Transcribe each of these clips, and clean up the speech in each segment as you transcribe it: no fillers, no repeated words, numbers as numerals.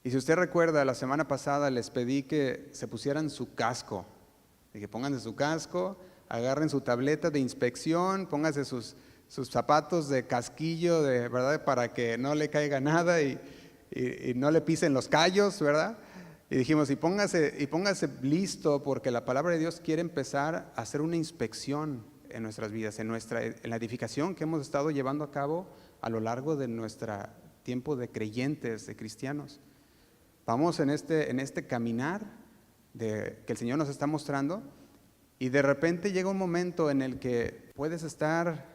Y si usted recuerda, la semana pasada les pedí que se pusieran su casco, y que pónganse su casco, agarren su tableta de inspección, pónganse sus zapatos de casquillo, ¿verdad? Para que no le caiga nada y no le pisen los callos, ¿verdad? Y dijimos, y póngase listo, porque la palabra de Dios quiere empezar a hacer una inspección en nuestras vidas, en la edificación que hemos estado llevando a cabo a lo largo de nuestro tiempo de creyentes, de cristianos. Vamos en este caminar que el Señor nos está mostrando, y de repente llega un momento en el que puedes estar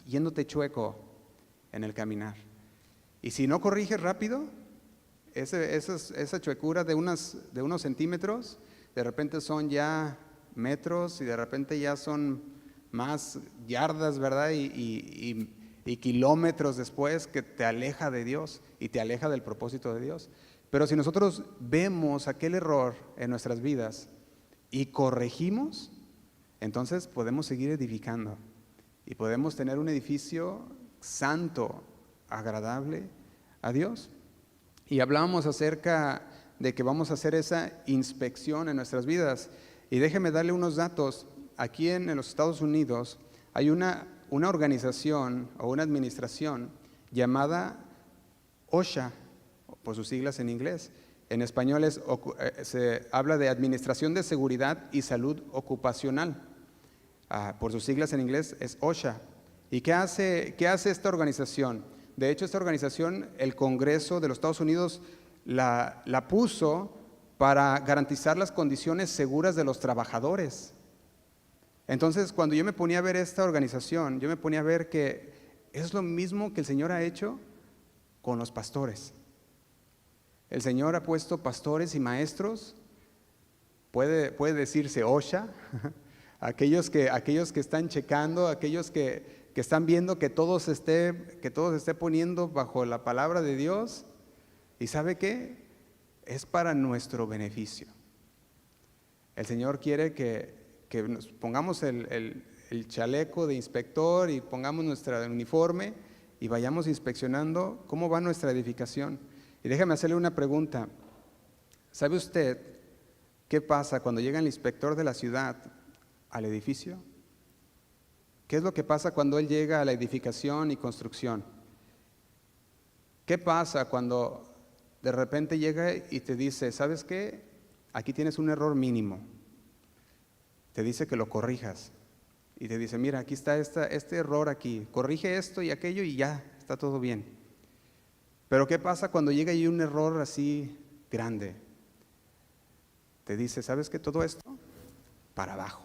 yéndote chueco en el caminar. Y si no corriges rápido, esa chuecura de unos centímetros, de repente son ya metros, y de repente ya son más yardas, ¿verdad? Y kilómetros después, que te aleja de Dios y te aleja del propósito de Dios. Pero si nosotros vemos aquel error en nuestras vidas y corregimos, entonces podemos seguir edificando y podemos tener un edificio santo, agradable a Dios. Y hablábamos acerca de que vamos a hacer esa inspección en nuestras vidas. Y déjeme darle unos datos. Aquí en los Estados Unidos hay una organización o una administración llamada OSHA, por sus siglas en inglés. En español se habla de Administración de Seguridad y Salud Ocupacional. Por sus siglas en inglés es OSHA. ¿Y qué hace esta organización? De hecho, esta organización, el Congreso de los Estados Unidos la puso para garantizar las condiciones seguras de los trabajadores. Entonces, cuando yo me ponía a ver esta organización, yo me ponía a ver que es lo mismo que el Señor ha hecho con los pastores. El Señor ha puesto pastores y maestros, puede decirse OSHA, aquellos que están checando, aquellos que están viendo que todo se esté poniendo bajo la palabra de Dios. ¿Y sabe qué? Es para nuestro beneficio. El Señor quiere que nos pongamos el chaleco de inspector y pongamos nuestro uniforme y vayamos inspeccionando cómo va nuestra edificación. Y déjame hacerle una pregunta. ¿Sabe usted qué pasa cuando llega el inspector de la ciudad al edificio? ¿Qué es lo que pasa cuando él llega a la edificación y construcción? ¿Qué pasa cuando de repente llega y te dice, ¿sabes qué? Aquí tienes un error mínimo. Te dice que lo corrijas. Y te dice, mira, aquí está este error aquí. Corrige esto y aquello y ya, está todo bien. Pero ¿qué pasa cuando llega ahí un error así grande? Te dice, ¿sabes qué? Todo esto para abajo.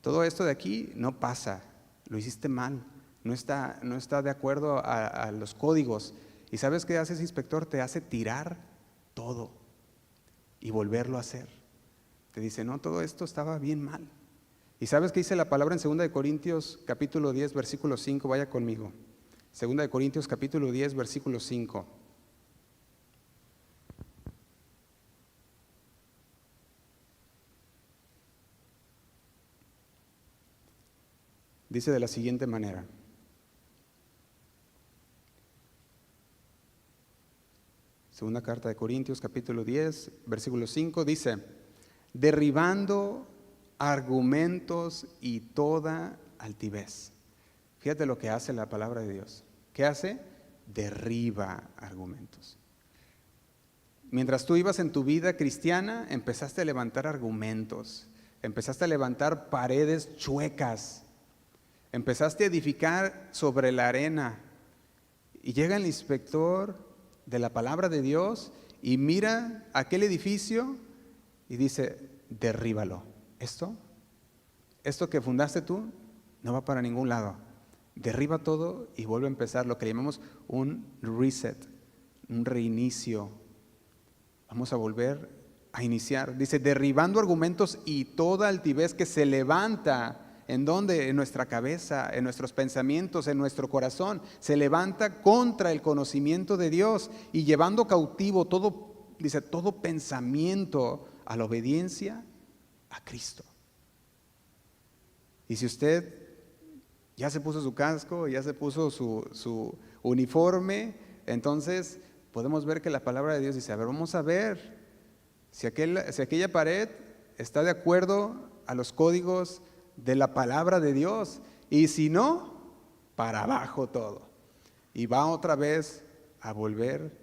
Todo esto de aquí no pasa, lo hiciste mal, no está de acuerdo a los códigos. ¿Y sabes qué hace ese inspector? Te hace tirar todo y volverlo a hacer. Te dice, no, todo esto estaba bien mal. ¿Y sabes qué dice la palabra en 2 Corintios capítulo 10, versículo 5? Vaya conmigo. 2 Corintios capítulo 10, versículo 5. Dice de la siguiente manera. Segunda carta de Corintios capítulo 10, versículo 5 dice, derribando argumentos y toda altivez. Fíjate lo que hace la palabra de Dios. ¿Qué hace? Derriba argumentos. Mientras tú ibas en tu vida cristiana, empezaste a levantar argumentos, empezaste a levantar paredes chuecas, empezaste a edificar sobre la arena. Y llega el inspector de la palabra de Dios y mira aquel edificio y dice, derríbalo. Esto que fundaste tú no va para ningún lado. Derriba todo y vuelve a empezar lo que llamamos un reset, un reinicio. Vamos a volver a iniciar. Dice, derribando argumentos y toda altivez que se levanta. ¿En dónde? En nuestra cabeza, en nuestros pensamientos, en nuestro corazón. Se levanta contra el conocimiento de Dios y llevando cautivo todo pensamiento a la obediencia a Cristo. Y si usted ya se puso su casco, ya se puso su uniforme, entonces podemos ver que la palabra de Dios dice, a ver, vamos a ver si aquella pared está de acuerdo a los códigos de la palabra de Dios, y si no, para abajo todo. Y va otra vez a volver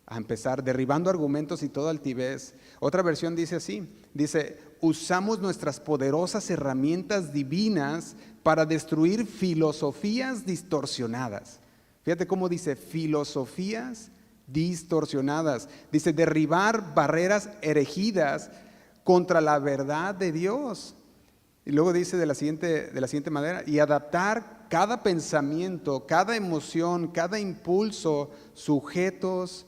a empezar, derribando argumentos y toda altivez. Otra versión dice así, dice, usamos nuestras poderosas herramientas divinas para destruir filosofías distorsionadas. Fíjate cómo dice, filosofías distorsionadas. Dice, derribar barreras erigidas contra la verdad de Dios. Y luego dice de la siguiente manera, y adaptar cada pensamiento, cada emoción, cada impulso sujetos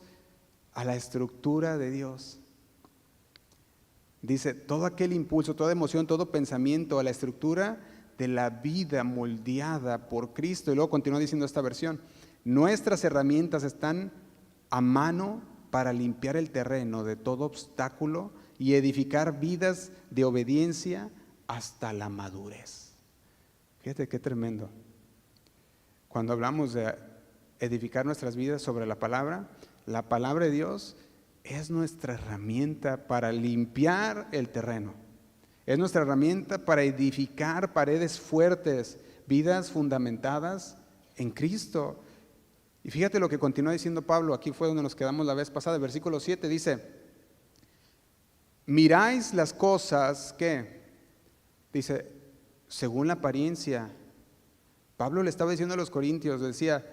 a la estructura de Dios. Dice, todo aquel impulso, toda emoción, todo pensamiento a la estructura de la vida moldeada por Cristo. Y luego continúa diciendo esta versión, nuestras herramientas están a mano para limpiar el terreno de todo obstáculo y edificar vidas de obediencia hasta la madurez. Fíjate qué tremendo. Cuando hablamos de edificar nuestras vidas sobre la palabra de Dios es nuestra herramienta para limpiar el terreno. Es nuestra herramienta para edificar paredes fuertes, vidas fundamentadas en Cristo. Y fíjate lo que continúa diciendo Pablo, aquí fue donde nos quedamos la vez pasada, el versículo 7 dice, miráis las cosas que, dice, según la apariencia. Pablo le estaba diciendo a los corintios, decía,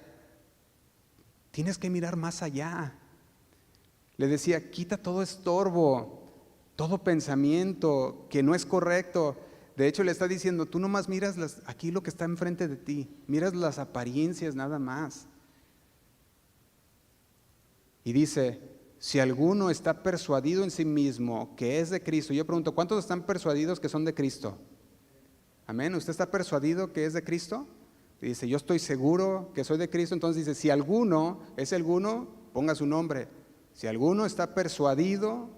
tienes que mirar más allá. Le decía, quita todo estorbo, todo pensamiento que no es correcto. De hecho le está diciendo, tú nomás miras aquí lo que está enfrente de ti, miras las apariencias nada más. Y dice, si alguno está persuadido en sí mismo que es de Cristo, yo pregunto, ¿cuántos están persuadidos que son de Cristo? Amén, ¿usted está persuadido que es de Cristo? Y dice, yo estoy seguro que soy de Cristo. Entonces dice, si alguno, ese alguno, ponga su nombre. Si alguno está persuadido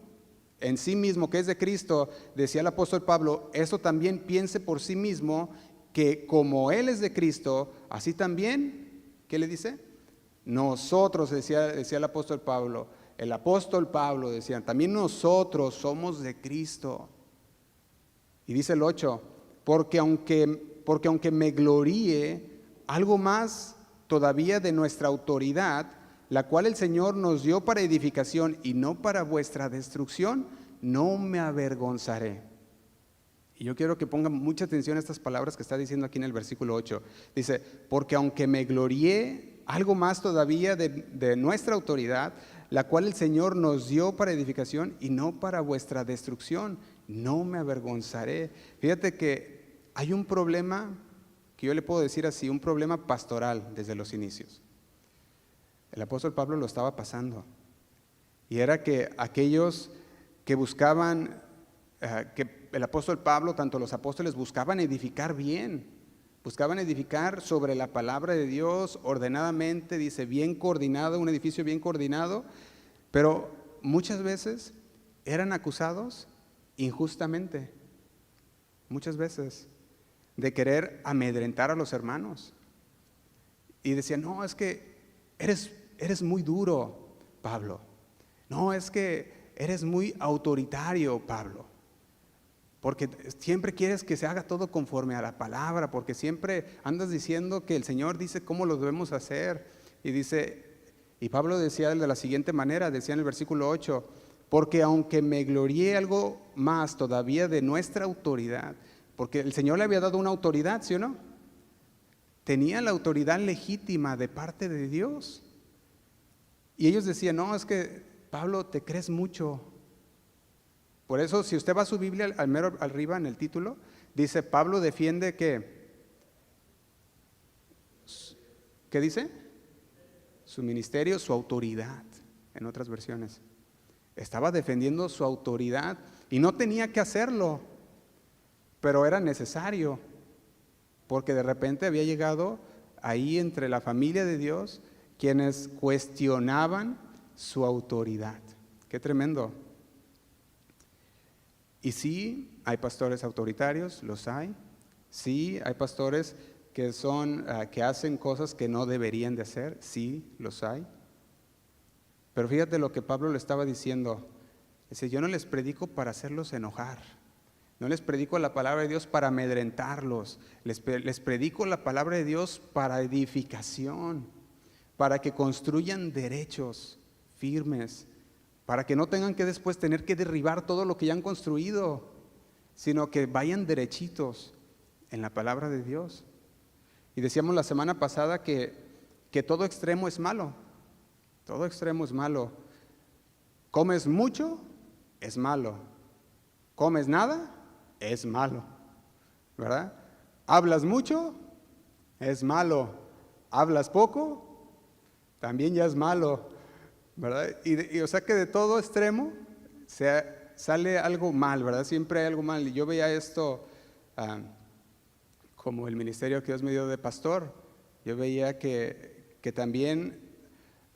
en sí mismo que es de Cristo, decía el apóstol Pablo, eso también piense por sí mismo, que como Él es de Cristo, así también, ¿qué le dice? Nosotros, decía el apóstol Pablo, decía, también nosotros somos de Cristo. Y dice el 8, porque aunque me gloríe algo más todavía de nuestra autoridad, la cual el Señor nos dio para edificación y no para vuestra destrucción, no me avergonzaré. Y yo quiero que pongan mucha atención a estas palabras que está diciendo aquí en el versículo 8. Dice, porque aunque me glorié algo más todavía de nuestra autoridad, la cual el Señor nos dio para edificación y no para vuestra destrucción, no me avergonzaré. Fíjate que hay un problema, que yo le puedo decir así, un problema pastoral desde los inicios. El apóstol Pablo lo estaba pasando. Y era que aquellos que buscaban, que el apóstol Pablo, tanto los apóstoles, buscaban edificar bien, buscaban edificar sobre la palabra de Dios ordenadamente, dice, bien coordinado, un edificio bien coordinado, pero muchas veces eran acusados injustamente, muchas veces, de querer amedrentar a los hermanos. Y decían, no, es que eres muy duro, Pablo. No, es que eres muy autoritario, Pablo. Porque siempre quieres que se haga todo conforme a la palabra, porque siempre andas diciendo que el Señor dice cómo lo debemos hacer. Y Pablo decía de la siguiente manera, decía en el versículo 8, porque aunque me glorié algo más todavía de nuestra autoridad, porque el Señor le había dado una autoridad, ¿sí o no? Tenía la autoridad legítima de parte de Dios. Y ellos decían, no, es que Pablo, te crees mucho. Por eso, si usted va a su Biblia, al mero arriba en el título, dice, Pablo defiende ¿qué dice? Su ministerio, su autoridad, en otras versiones. Estaba defendiendo su autoridad y no tenía que hacerlo, pero era necesario, porque de repente había llegado ahí entre la familia de Dios quienes cuestionaban su autoridad. Qué tremendo. Y sí, hay pastores autoritarios, los hay. Sí, hay pastores que hacen cosas que no deberían de hacer, sí, los hay. Pero fíjate lo que Pablo le estaba diciendo. Dice, yo no les predico para hacerlos enojar. No les predico la palabra de Dios para amedrentarlos. Les predico la palabra de Dios para edificación, para que construyan derechos firmes, para que no tengan que después tener que derribar todo lo que ya han construido, sino que vayan derechitos en la palabra de Dios. Y decíamos la semana pasada que todo extremo es malo. Todo extremo es malo. Comes mucho, es malo. Comes nada, es malo, ¿verdad? Hablas mucho, es malo. Hablas poco, también ya es malo, ¿verdad? Y o sea que de todo extremo sale algo mal, ¿verdad? Siempre hay algo mal. Y yo veía esto como el ministerio que Dios me dio de pastor. Yo veía que también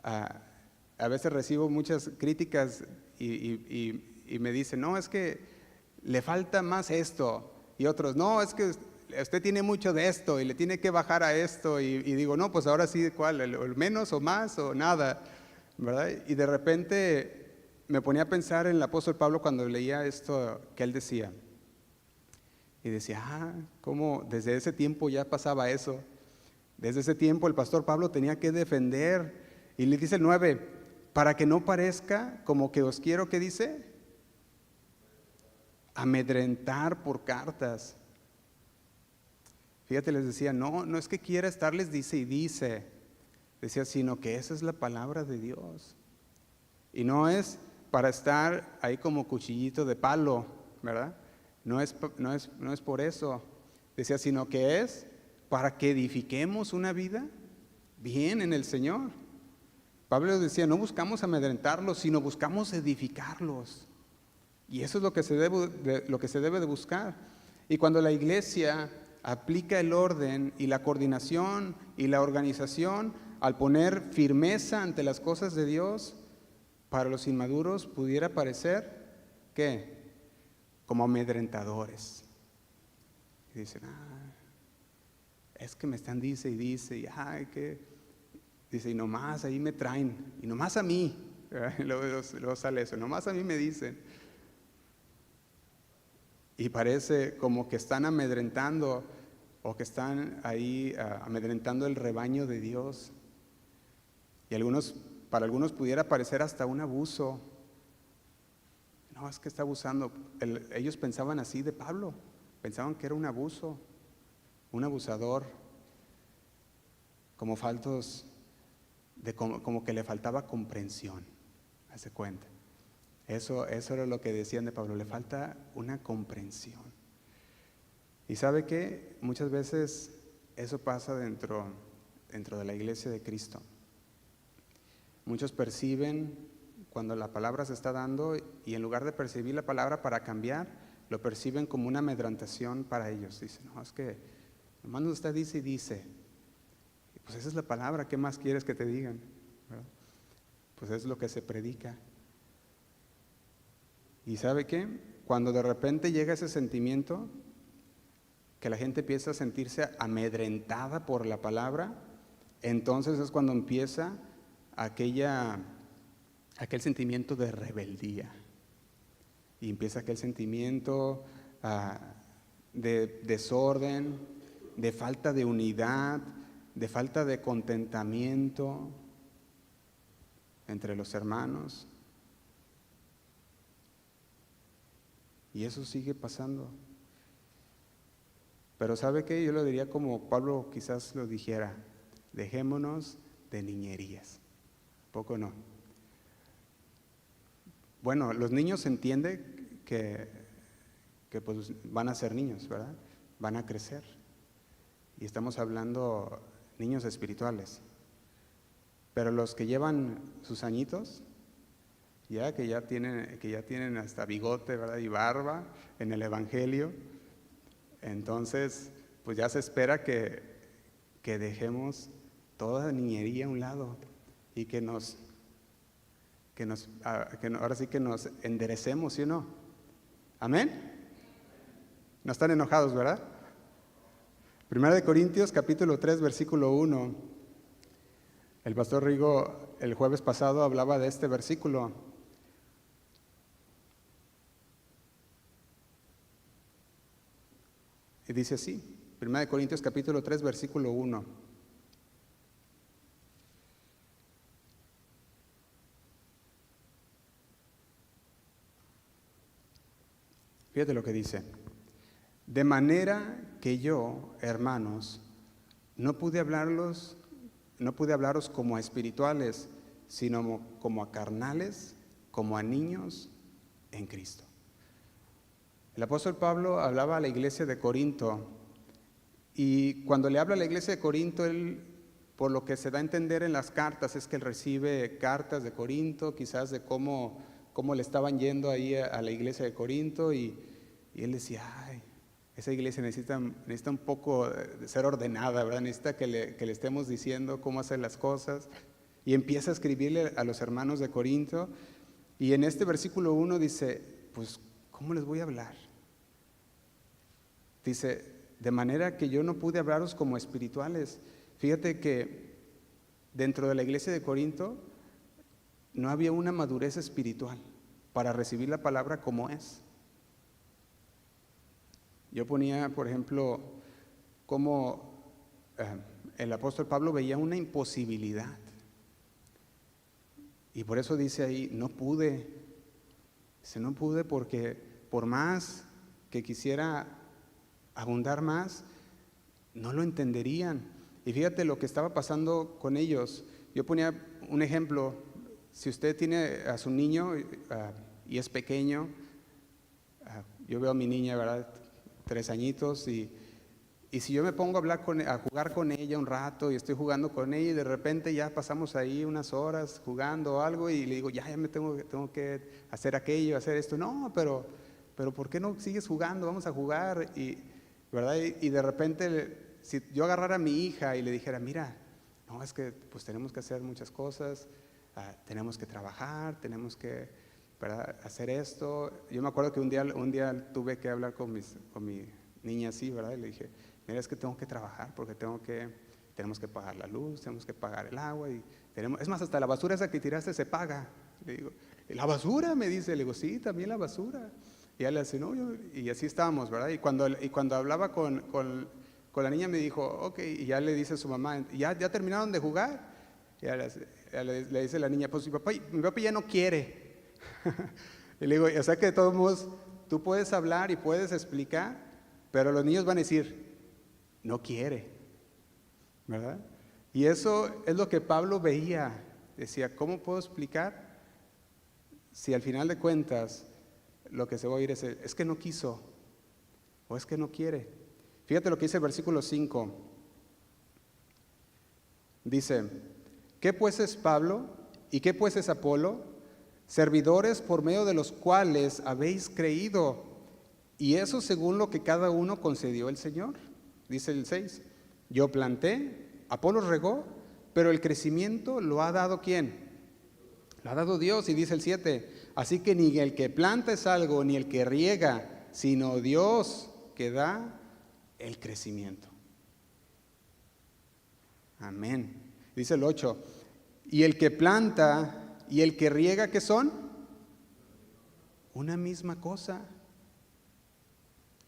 a veces recibo muchas críticas y me dicen, no, es que le falta más esto, y otros, no, es que usted tiene mucho de esto y le tiene que bajar a esto, y digo, no, pues ahora sí, ¿cuál? ¿El menos o más o nada? ¿Verdad? Y de repente me ponía a pensar en el apóstol Pablo cuando leía esto que él decía, y decía, ¿cómo desde ese tiempo ya pasaba eso? Desde ese tiempo el pastor Pablo tenía que defender, y le dice el 9, para que no parezca como que os quiero, ¿qué dice? Amedrentar por cartas. Fíjate, les decía, no es que quiera estarles dice y dice, decía, sino que esa es la palabra de Dios. Y no es para estar ahí como cuchillito de palo, ¿verdad? No es por eso. Decía, sino que es para que edifiquemos una vida bien en el Señor. Pablo decía, no buscamos amedrentarlos, sino buscamos edificarlos. Y eso es lo que se debe de buscar. Y cuando la iglesia aplica el orden y la coordinación y la organización, al poner firmeza ante las cosas de Dios, para los inmaduros pudiera parecer, ¿qué? Como amedrentadores. Y dicen, es que me están dice y dice, y dice, y nomás ahí me traen, y nomás a mí, y luego sale eso, nomás a mí me dicen. Y parece como que están amedrentando o que están ahí amedrentando el rebaño de Dios. Y para algunos pudiera parecer hasta un abuso. No, es que está abusando. Ellos pensaban así de Pablo, pensaban que era un abuso, un abusador, como como que le faltaba comprensión. Hace cuenta. Eso era lo que decían de Pablo, le falta una comprensión. ¿Y sabe qué? Muchas veces eso pasa dentro de la iglesia de Cristo. Muchos perciben cuando la palabra se está dando y en lugar de percibir la palabra para cambiar, lo perciben como una amedrentación para ellos. Dicen, no, es que nomás usted dice y dice. Y pues esa es la palabra, ¿qué más quieres que te digan? ¿Verdad? Pues es lo que se predica. ¿Y sabe qué? Cuando de repente llega ese sentimiento, que la gente empieza a sentirse amedrentada por la palabra, entonces es cuando empieza aquel sentimiento de rebeldía. Y empieza aquel sentimiento de desorden, de falta de unidad, de falta de contentamiento entre los hermanos. Y eso sigue pasando. Pero ¿sabe qué? Yo lo diría como Pablo quizás lo dijera, dejémonos de niñerías. ¿Poco no? Bueno, los niños entienden que pues van a ser niños, ¿verdad? Van a crecer. Y estamos hablando niños espirituales. Pero los que llevan sus añitos, que ya tienen hasta bigote, ¿verdad? Y barba en el evangelio, entonces pues ya se espera que dejemos toda niñería a un lado y que ahora sí que nos enderecemos, ¿sí o no? ¿Amén? No están enojados, ¿verdad? Primera de Corintios capítulo 3 versículo 1. El pastor Rigo el jueves pasado hablaba de este versículo. Y dice así, 1 Corintios capítulo 3, versículo 1. Fíjate lo que dice. De manera que yo, hermanos, no pude hablaros como a espirituales, sino como a carnales, como a niños en Cristo. El apóstol Pablo hablaba a la iglesia de Corinto, y cuando le habla a la iglesia de Corinto, él, por lo que se da a entender en las cartas, es que él recibe cartas de Corinto, quizás de cómo le estaban yendo ahí a la iglesia de Corinto, y él decía, ay, esa iglesia necesita un poco de ser ordenada, ¿verdad? Necesita que le estemos diciendo cómo hacer las cosas. Y empieza a escribirle a los hermanos de Corinto, y en este versículo 1 dice, pues, ¿cómo les voy a hablar? Dice, de manera que yo no pude hablaros como espirituales. Fíjate que dentro de la iglesia de Corinto no había una madurez espiritual para recibir la palabra como es. Yo ponía, por ejemplo, cómo el apóstol Pablo veía una imposibilidad. Y por eso dice ahí, no pude. Dice, no pude porque por más que quisiera abundar más, no lo entenderían. Y fíjate lo que estaba pasando con ellos. Yo ponía un ejemplo. Si usted tiene a su niño y es pequeño, yo veo a mi niña, ¿verdad? 3 añitos, y si yo me pongo a jugar con ella un rato y estoy jugando con ella y de repente ya pasamos ahí unas horas jugando o algo y le digo, ya me tengo que hacer aquello, hacer esto. No, pero ¿por qué no sigues jugando? Vamos a jugar. ¿Verdad? Y de repente, si yo agarrara a mi hija y le dijera, mira, no, es que pues tenemos que hacer muchas cosas, tenemos que trabajar, tenemos que, ¿verdad?, hacer esto. Yo me acuerdo que un día tuve que hablar con mi niña así, ¿verdad? Y le dije, mira, es que tengo que trabajar porque tenemos que pagar la luz, tenemos que pagar el agua, es más, hasta la basura esa que tiraste se paga. Le digo, ¿la basura? Me dice. Le digo, sí, también la basura. Y ella le dice, no, y así estábamos, ¿verdad? Y cuando hablaba con la niña me dijo, ok, y ya le dice a su mamá, ¿ya terminaron de jugar? Y ella le dice a la niña, pues mi papá ya no quiere. Y le digo, o sea que de todos modos, tú puedes hablar y puedes explicar, pero los niños van a decir, no quiere, ¿verdad? Y eso es lo que Pablo veía. Decía, ¿cómo puedo explicar si al final de cuentas lo que se va a oír es que no quiso o es que no quiere? Fíjate lo que dice el versículo 5. Dice, ¿qué pues es Pablo y qué pues es Apolo? Servidores por medio de los cuales habéis creído, y eso según lo que cada uno concedió el Señor. Dice el 6, yo planté, Apolo regó, pero el crecimiento lo ha dado ¿quién? Lo ha dado Dios. Y dice el 7, así que ni el que planta es algo, ni el que riega, sino Dios que da el crecimiento. Amén. Dice el 8, y el que planta y el que riega, ¿qué son? Una misma cosa.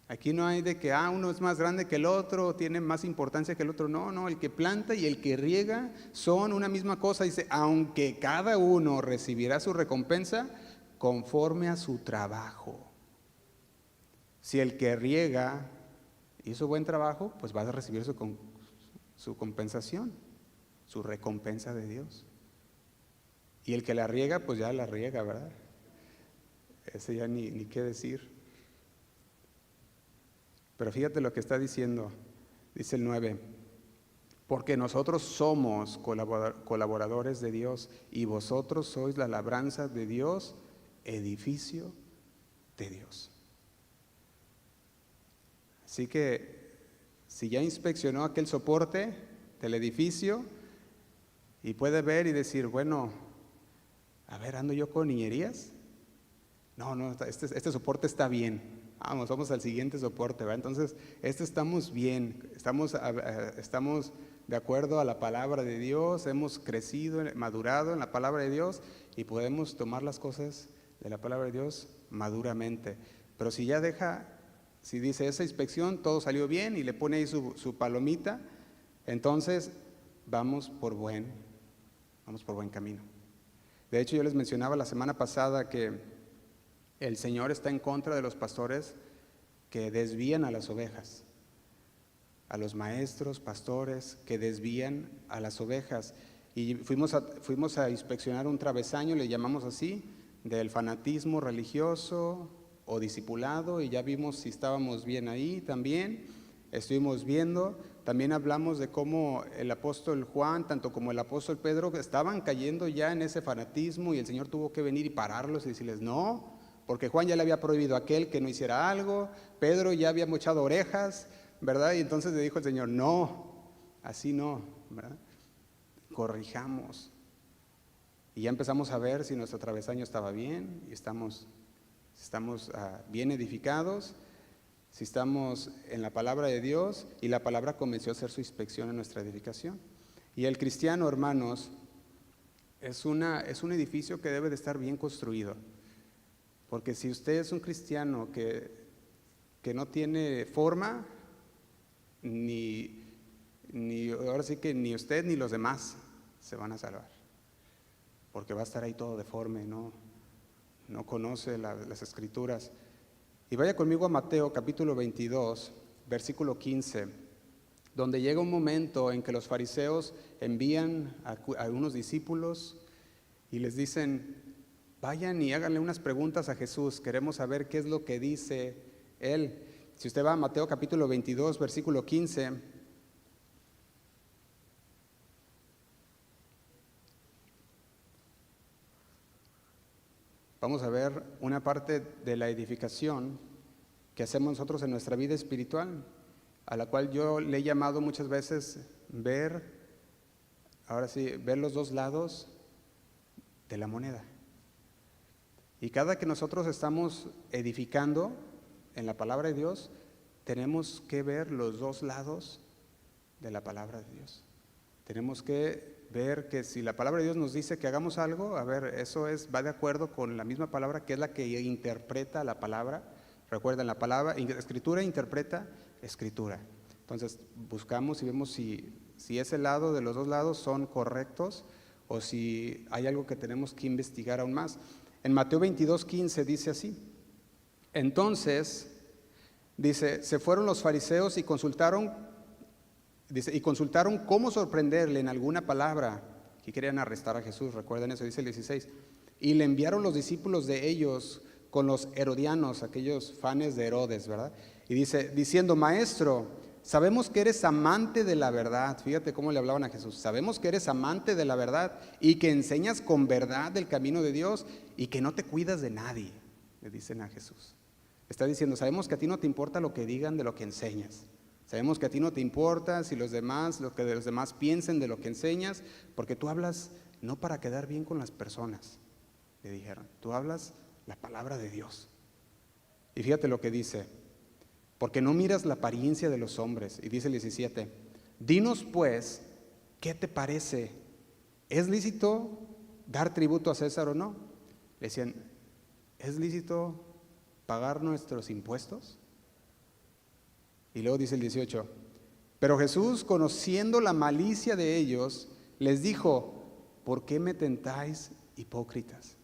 Aquí no hay de que uno es más grande que el otro, tiene más importancia que el otro. No, el que planta y el que riega son una misma cosa. Dice, aunque cada uno recibirá su recompensa conforme a su trabajo. Si el que riega hizo buen trabajo, pues va a recibir su compensación, su recompensa de Dios. Y el que la riega, pues ya la riega, ¿verdad? Ese ya ni qué decir. Pero fíjate lo que está diciendo, dice el 9, porque nosotros somos colaboradores de Dios y vosotros sois la labranza de Dios, edificio de Dios. Así que si ya inspeccionó aquel soporte del edificio y puede ver y decir, bueno, a ver, ¿ando yo con niñerías? No, este soporte está bien. Vamos al siguiente soporte, ¿verdad? Entonces, estamos bien, estamos de acuerdo a la palabra de Dios, hemos crecido, madurado en la palabra de Dios y podemos tomar las cosas de la palabra de Dios maduramente. Pero si ya si dice esa inspección, todo salió bien y le pone ahí su palomita, entonces vamos por buen camino. De hecho, yo les mencionaba la semana pasada que el Señor está en contra de los pastores que desvían a las ovejas, a los maestros, pastores que desvían a las ovejas. Y fuimos a inspeccionar un travesaño, le llamamos así, del fanatismo religioso o discipulado, y ya vimos si estábamos bien ahí también. Estuvimos viendo, también hablamos de cómo el apóstol Juan, tanto como el apóstol Pedro, estaban cayendo ya en ese fanatismo y el Señor tuvo que venir y pararlos y decirles no, porque Juan ya le había prohibido a aquel que no hiciera algo, Pedro ya había mochado orejas, ¿verdad? Y entonces le dijo el Señor, no, así no, ¿verdad? Corrijamos. Y ya empezamos a ver si nuestro travesaño estaba bien, y estamos bien edificados, si estamos en la palabra de Dios, y la palabra comenzó a hacer su inspección en nuestra edificación. Y el cristiano, hermanos, es un edificio que debe de estar bien construido, porque si usted es un cristiano que no tiene forma, ahora sí que ni usted ni los demás se van a salvar, porque va a estar ahí todo deforme, no conoce las escrituras. Y vaya conmigo a Mateo capítulo 22, versículo 15, donde llega un momento en que los fariseos envían a unos discípulos y les dicen, vayan y háganle unas preguntas a Jesús, queremos saber qué es lo que dice Él. Si usted va a Mateo capítulo 22, versículo 15, vamos a ver una parte de la edificación que hacemos nosotros en nuestra vida espiritual, a la cual yo le he llamado muchas veces ver los dos lados de la moneda. Y cada que nosotros estamos edificando en la palabra de Dios, tenemos que ver los dos lados de la palabra de Dios. Tenemos que ver que si la palabra de Dios nos dice que hagamos algo, a ver, eso va de acuerdo con la misma palabra, que es la que interpreta la palabra. Recuerden, la palabra, escritura interpreta escritura. Entonces buscamos y vemos si ese lado de los dos lados son correctos o si hay algo que tenemos que investigar aún más. En Mateo 22:15 dice así: entonces, dice, se fueron los fariseos y consultaron cómo sorprenderle en alguna palabra, que querían arrestar a Jesús, recuerden eso, dice el 16, y le enviaron los discípulos de ellos con los herodianos, aquellos fanes de Herodes, ¿verdad? Y dice, diciendo, maestro, sabemos que eres amante de la verdad. Fíjate cómo le hablaban a Jesús. Sabemos que eres amante de la verdad y que enseñas con verdad el camino de Dios y que no te cuidas de nadie, le dicen a Jesús. Está diciendo, sabemos que a ti no te importa lo que digan de lo que enseñas. Sabemos que a ti no te importa si lo que los demás piensen de lo que enseñas, porque tú hablas no para quedar bien con las personas, le dijeron. Tú hablas la palabra de Dios. Y fíjate lo que dice, porque no miras la apariencia de los hombres. Y dice el 17, dinos pues, ¿qué te parece? ¿Es lícito dar tributo a César o no? Le decían, ¿es lícito pagar nuestros impuestos? Y luego dice el 18, pero Jesús, conociendo la malicia de ellos, les dijo, ¿por qué me tentáis hipócritas?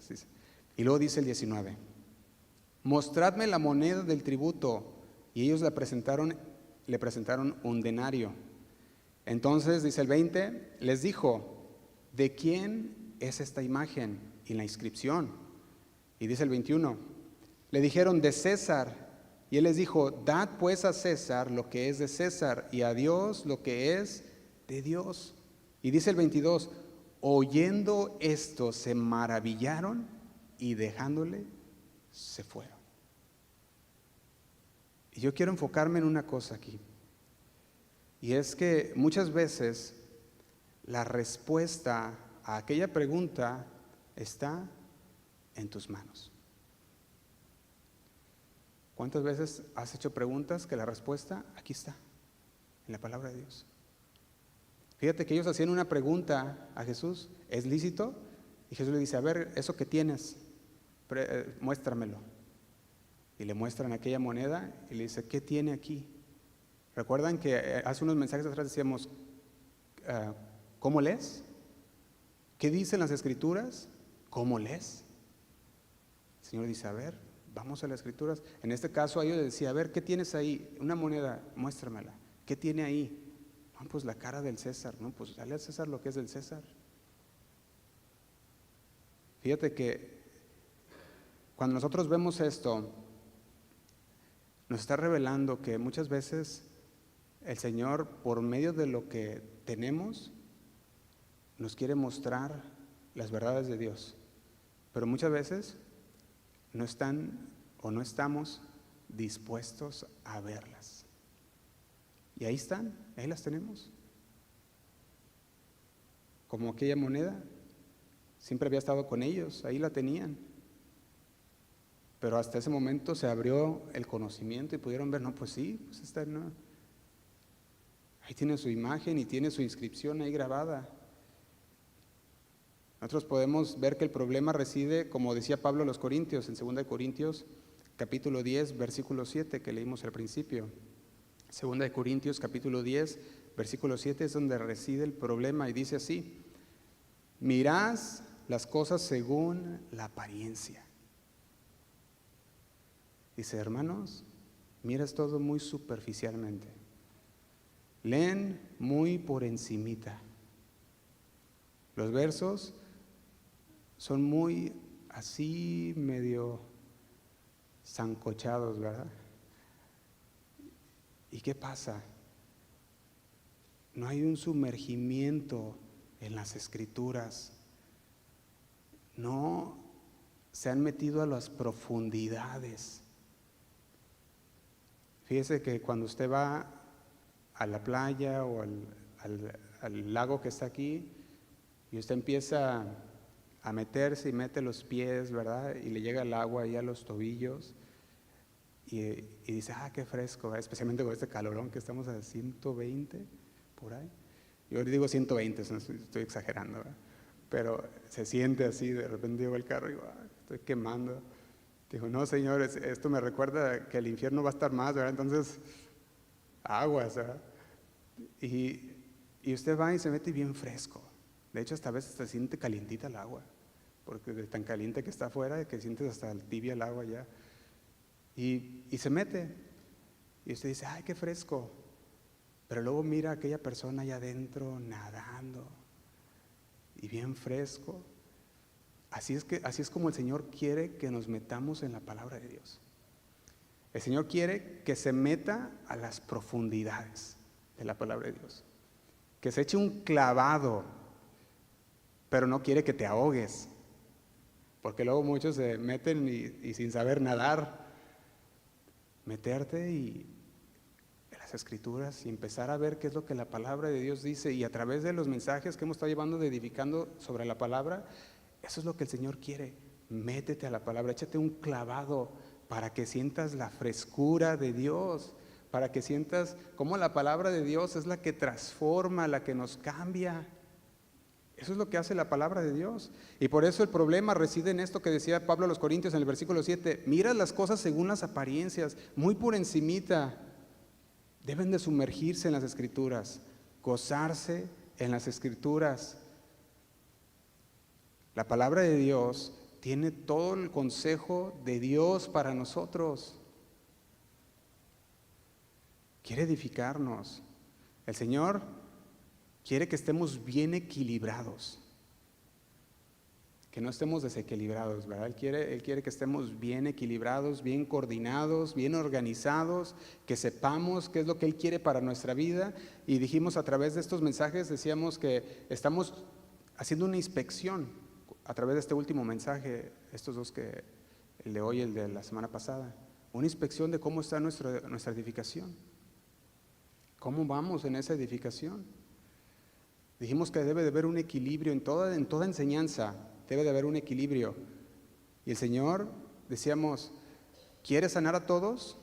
Dice. Y luego dice el 19, mostradme la moneda del tributo. Y ellos le presentaron un denario. Entonces, dice el 20, les dijo, ¿de quién es esta imagen y la inscripción? Y dice el 21, le dijeron, de César. Y él les dijo, dad pues a César lo que es de César y a Dios lo que es de Dios. Y dice el 22, oyendo esto se maravillaron y dejándole se fueron. Y yo quiero enfocarme en una cosa aquí, y es que muchas veces la respuesta a aquella pregunta está en tus manos. ¿Cuántas veces has hecho preguntas que la respuesta aquí está, en la palabra de Dios? Fíjate que ellos hacían una pregunta a Jesús, ¿es lícito? Y Jesús le dice, a ver, eso que tienes, muéstramelo. Y le muestran aquella moneda y le dice, ¿qué tiene aquí? ¿Recuerdan que hace unos mensajes atrás decíamos, ¿cómo lees? ¿Qué dicen las Escrituras? ¿Cómo lees? El Señor dice, a ver, vamos a las Escrituras. En este caso a ellos les decía, a ver, ¿qué tienes ahí? Una moneda, muéstramela. ¿Qué tiene ahí? No, pues la cara del César. No, pues dale al César lo que es del César. Fíjate que cuando nosotros vemos esto, nos está revelando que muchas veces el Señor, por medio de lo que tenemos, nos quiere mostrar las verdades de Dios. Pero muchas veces no están o no estamos dispuestos a verlas. Y ahí están, ahí las tenemos. Como aquella moneda, siempre había estado con ellos, ahí la tenían. Pero hasta ese momento se abrió el conocimiento y pudieron ver, no, pues sí, pues está, no. Ahí tiene su imagen y tiene su inscripción ahí grabada. Nosotros podemos ver que el problema reside, como decía Pablo a los Corintios, en 2 Corintios, capítulo 10, versículo 7, que leímos al principio. 2 Corintios, capítulo 10, versículo 7 es donde reside el problema y dice así, mirad las cosas según la apariencia. Dice, hermanos, miras todo muy superficialmente. Leen muy por encimita. Los versos son muy así medio zancochados, ¿verdad? ¿Y qué pasa? No hay un sumergimiento en las Escrituras. No se han metido a las profundidades. Fíjese que cuando usted va a la playa o al lago que está aquí y usted empieza a meterse y mete los pies, ¿verdad? Y le llega el agua ahí a los tobillos y dice, qué fresco, ¿verdad? Especialmente con este calorón que estamos a 120 por ahí. Yo digo 120, no estoy exagerando, ¿verdad? Pero se siente así, de repente llego al carro y digo, estoy quemando. Digo, no, Señor, esto me recuerda que el infierno va a estar más, ¿verdad? Entonces, aguas, ¿verdad? Y usted va y se mete bien fresco. De hecho, hasta a veces se siente calientita el agua, porque de tan caliente que está afuera, que sientes hasta tibia el agua ya. Y se mete. Y usted dice, ¡ay, qué fresco! Pero luego mira a aquella persona allá adentro nadando y bien fresco. Así es como el Señor quiere que nos metamos en la palabra de Dios. El Señor quiere que se meta a las profundidades de la palabra de Dios, que se eche un clavado, pero no quiere que te ahogues, porque luego muchos se meten y sin saber nadar, meterte en las Escrituras y empezar a ver qué es lo que la palabra de Dios dice, y a través de los mensajes que hemos estado llevando de edificando sobre la palabra, eso es lo que el Señor quiere. Métete a la palabra, échate un clavado para que sientas la frescura de Dios, para que sientas cómo la palabra de Dios es la que transforma, la que nos cambia. Eso es lo que hace la palabra de Dios. Y por eso el problema reside en esto que decía Pablo a los Corintios en el versículo 7. Mira las cosas según las apariencias, muy por encimita. Deben de sumergirse en las Escrituras, gozarse en las Escrituras. La palabra de Dios tiene todo el consejo de Dios para nosotros. Quiere edificarnos. El Señor quiere que estemos bien equilibrados, que no estemos desequilibrados, ¿verdad? Él quiere que estemos bien equilibrados, bien coordinados, bien organizados, que sepamos qué es lo que Él quiere para nuestra vida. Y dijimos a través de estos mensajes, decíamos que estamos haciendo una inspección a través de este último mensaje, estos dos, el de hoy y el de la semana pasada, una inspección de cómo está nuestra edificación, cómo vamos en esa edificación. Dijimos que debe de haber un equilibrio en toda enseñanza, debe de haber un equilibrio. Y el Señor, decíamos, ¿quiere sanar a todos?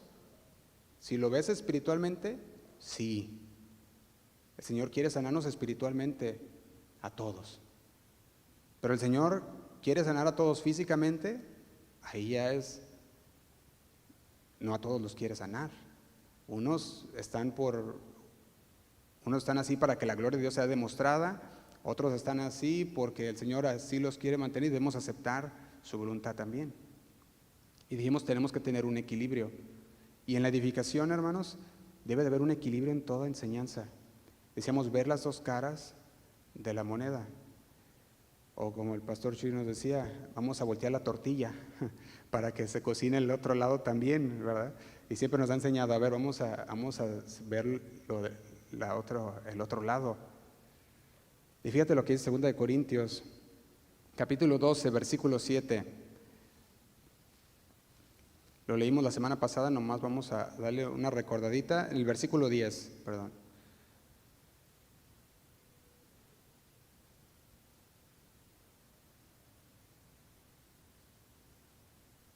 Si lo ves espiritualmente, sí. El Señor quiere sanarnos espiritualmente a todos. Pero el Señor quiere sanar a todos físicamente, ahí ya es, no a todos los quiere sanar. Unos están así para que la gloria de Dios sea demostrada, otros están así porque el Señor así los quiere mantener y debemos aceptar su voluntad también. Y dijimos, tenemos que tener un equilibrio. Y en la edificación, hermanos, debe de haber un equilibrio en toda enseñanza. Decíamos, ver las dos caras de la moneda. O como el pastor Chuy nos decía, vamos a voltear la tortilla para que se cocine el otro lado también, ¿verdad? Y siempre nos ha enseñado, a ver, vamos a ver el otro lado. Y fíjate lo que dice 2 de Corintios, capítulo 12, versículo 7. Lo leímos la semana pasada, nomás vamos a darle una recordadita. El versículo 10, perdón.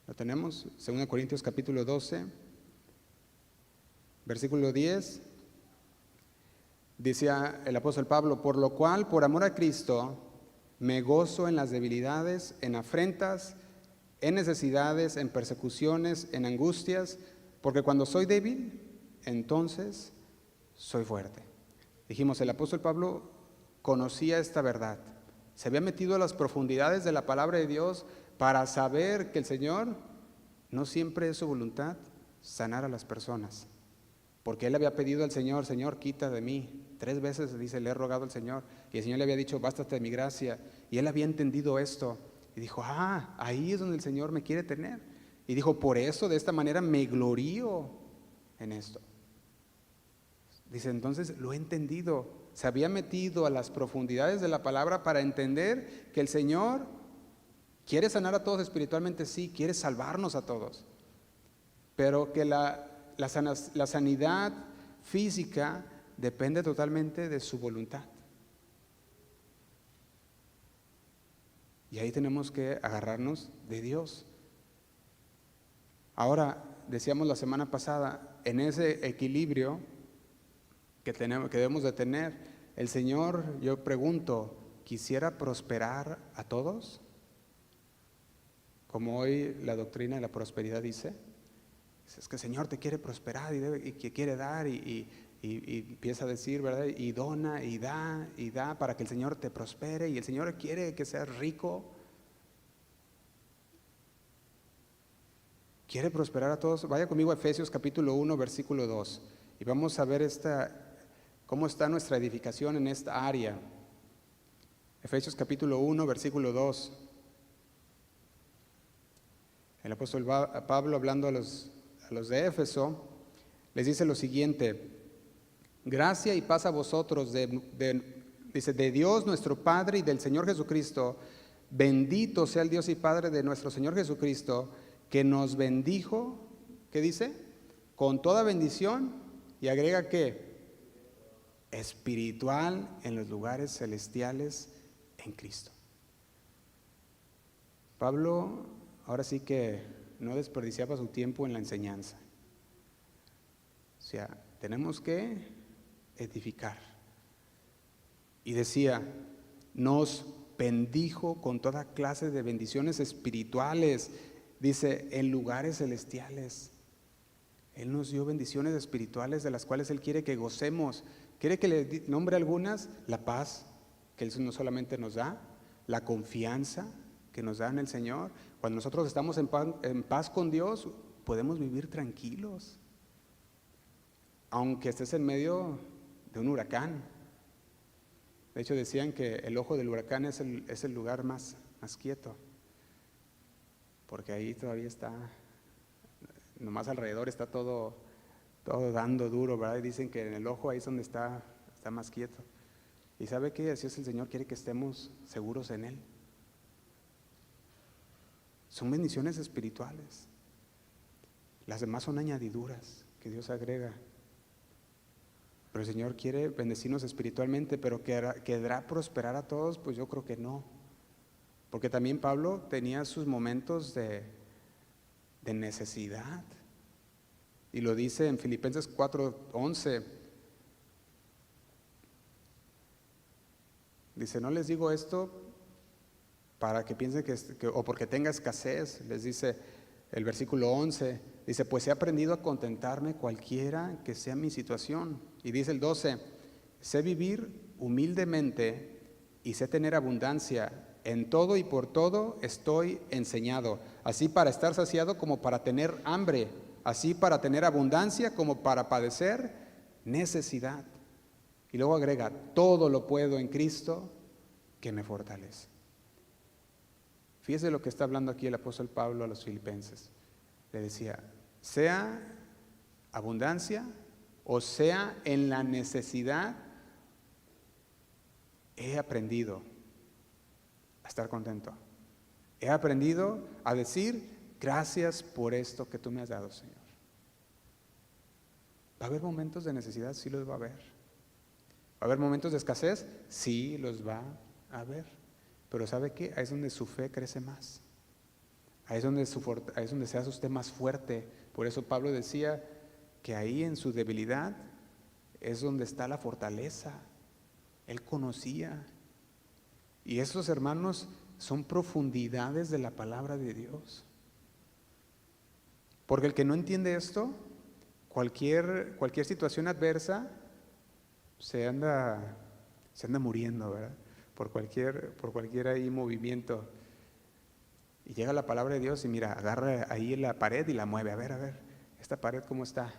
¿Lo tenemos? 2 Corintios capítulo 12, versículo 10. Dice el apóstol Pablo, por lo cual, por amor a Cristo, me gozo en las debilidades, en afrentas, en necesidades, en persecuciones, en angustias, porque cuando soy débil, entonces soy fuerte. Dijimos, el apóstol Pablo conocía esta verdad, se había metido a las profundidades de la palabra de Dios para saber que el Señor no siempre es su voluntad sanar a las personas, porque él había pedido al Señor, Señor, quita de mí. 3 veces dice, le he rogado al Señor, y el Señor le había dicho, bástate de mi gracia, y él había entendido esto, y dijo, ahí es donde el Señor me quiere tener, y dijo, por eso, de esta manera me glorío en esto. Dice, entonces lo he entendido, se había metido a las profundidades de la palabra para entender que el Señor quiere sanar a todos espiritualmente, sí, quiere salvarnos a todos, pero que la sanidad física depende totalmente de su voluntad. Y ahí tenemos que agarrarnos de Dios. Ahora, decíamos la semana pasada, en ese equilibrio que debemos de tener, el Señor, yo pregunto, ¿quisiera prosperar a todos? Como hoy la doctrina de la prosperidad dice, es que el Señor te quiere prosperar y que quiere dar y empieza a decir, ¿verdad? Y dona y da para que el Señor te prospere, y el Señor quiere que seas rico. Quiere prosperar a todos. Vaya conmigo a Efesios capítulo 1, versículo 2, y vamos a ver cómo está nuestra edificación en esta área. Efesios capítulo 1, versículo 2. El apóstol Pablo, hablando a los de Éfeso, les dice lo siguiente: gracia y paz a vosotros dice, de Dios nuestro Padre y del Señor Jesucristo. Bendito sea el Dios y Padre de nuestro Señor Jesucristo, que nos bendijo, ¿qué dice? Con toda bendición, y agrega que espiritual en los lugares celestiales en Cristo. Pablo ahora sí que no desperdiciaba su tiempo en la enseñanza. O sea, tenemos que edificar. Y decía, nos bendijo con toda clase de bendiciones espirituales, dice, en lugares celestiales. Él nos dio bendiciones espirituales de las cuales Él quiere que gocemos. Quiere que le nombre algunas: la paz que Él no solamente nos da, la confianza que nos da en el Señor. Cuando nosotros estamos en paz con Dios, podemos vivir tranquilos, aunque estés en medio de un huracán. De hecho, decían que el ojo del huracán es el lugar más quieto, porque ahí todavía está, nomás alrededor está todo dando duro, ¿verdad? Y dicen que en el ojo ahí es donde está más quieto. ¿Y sabe qué? Así es, el Señor quiere que estemos seguros en Él. Son bendiciones espirituales. Las demás son añadiduras que Dios agrega. Pero el Señor quiere bendecirnos espiritualmente, pero ¿querrá prosperar a todos? Pues yo creo que no. Porque también Pablo tenía sus momentos de necesidad. Y lo dice en Filipenses 4:11. Dice, no les digo esto para que piensen o porque tenga escasez. Les dice el versículo 11, dice, pues he aprendido a contentarme cualquiera que sea mi situación. Y dice el 12, sé vivir humildemente y sé tener abundancia. En todo y por todo estoy enseñado, así para estar saciado como para tener hambre, así para tener abundancia como para padecer necesidad. Y luego agrega, todo lo puedo en Cristo que me fortalece. Fíjese lo que está hablando aquí el apóstol Pablo a los filipenses. Le decía, sea abundancia o sea en la necesidad, he aprendido a estar contento. He aprendido a decir, gracias por esto que tú me has dado, Señor. ¿Va a haber momentos de necesidad? Sí los va a haber. ¿Va a haber momentos de escasez? Sí los va a haber. Pero ¿sabe qué? Ahí es donde su fe crece más. Ahí es donde se hace usted más fuerte. Por eso Pablo decía que ahí en su debilidad es donde está la fortaleza. Él conocía. Y esos, hermanos, son profundidades de la palabra de Dios. Porque el que no entiende esto, cualquier situación adversa se anda muriendo, ¿verdad? Por cualquier ahí movimiento. Y llega la palabra de Dios y mira, agarra ahí la pared y la mueve. A ver, esta pared ¿cómo está?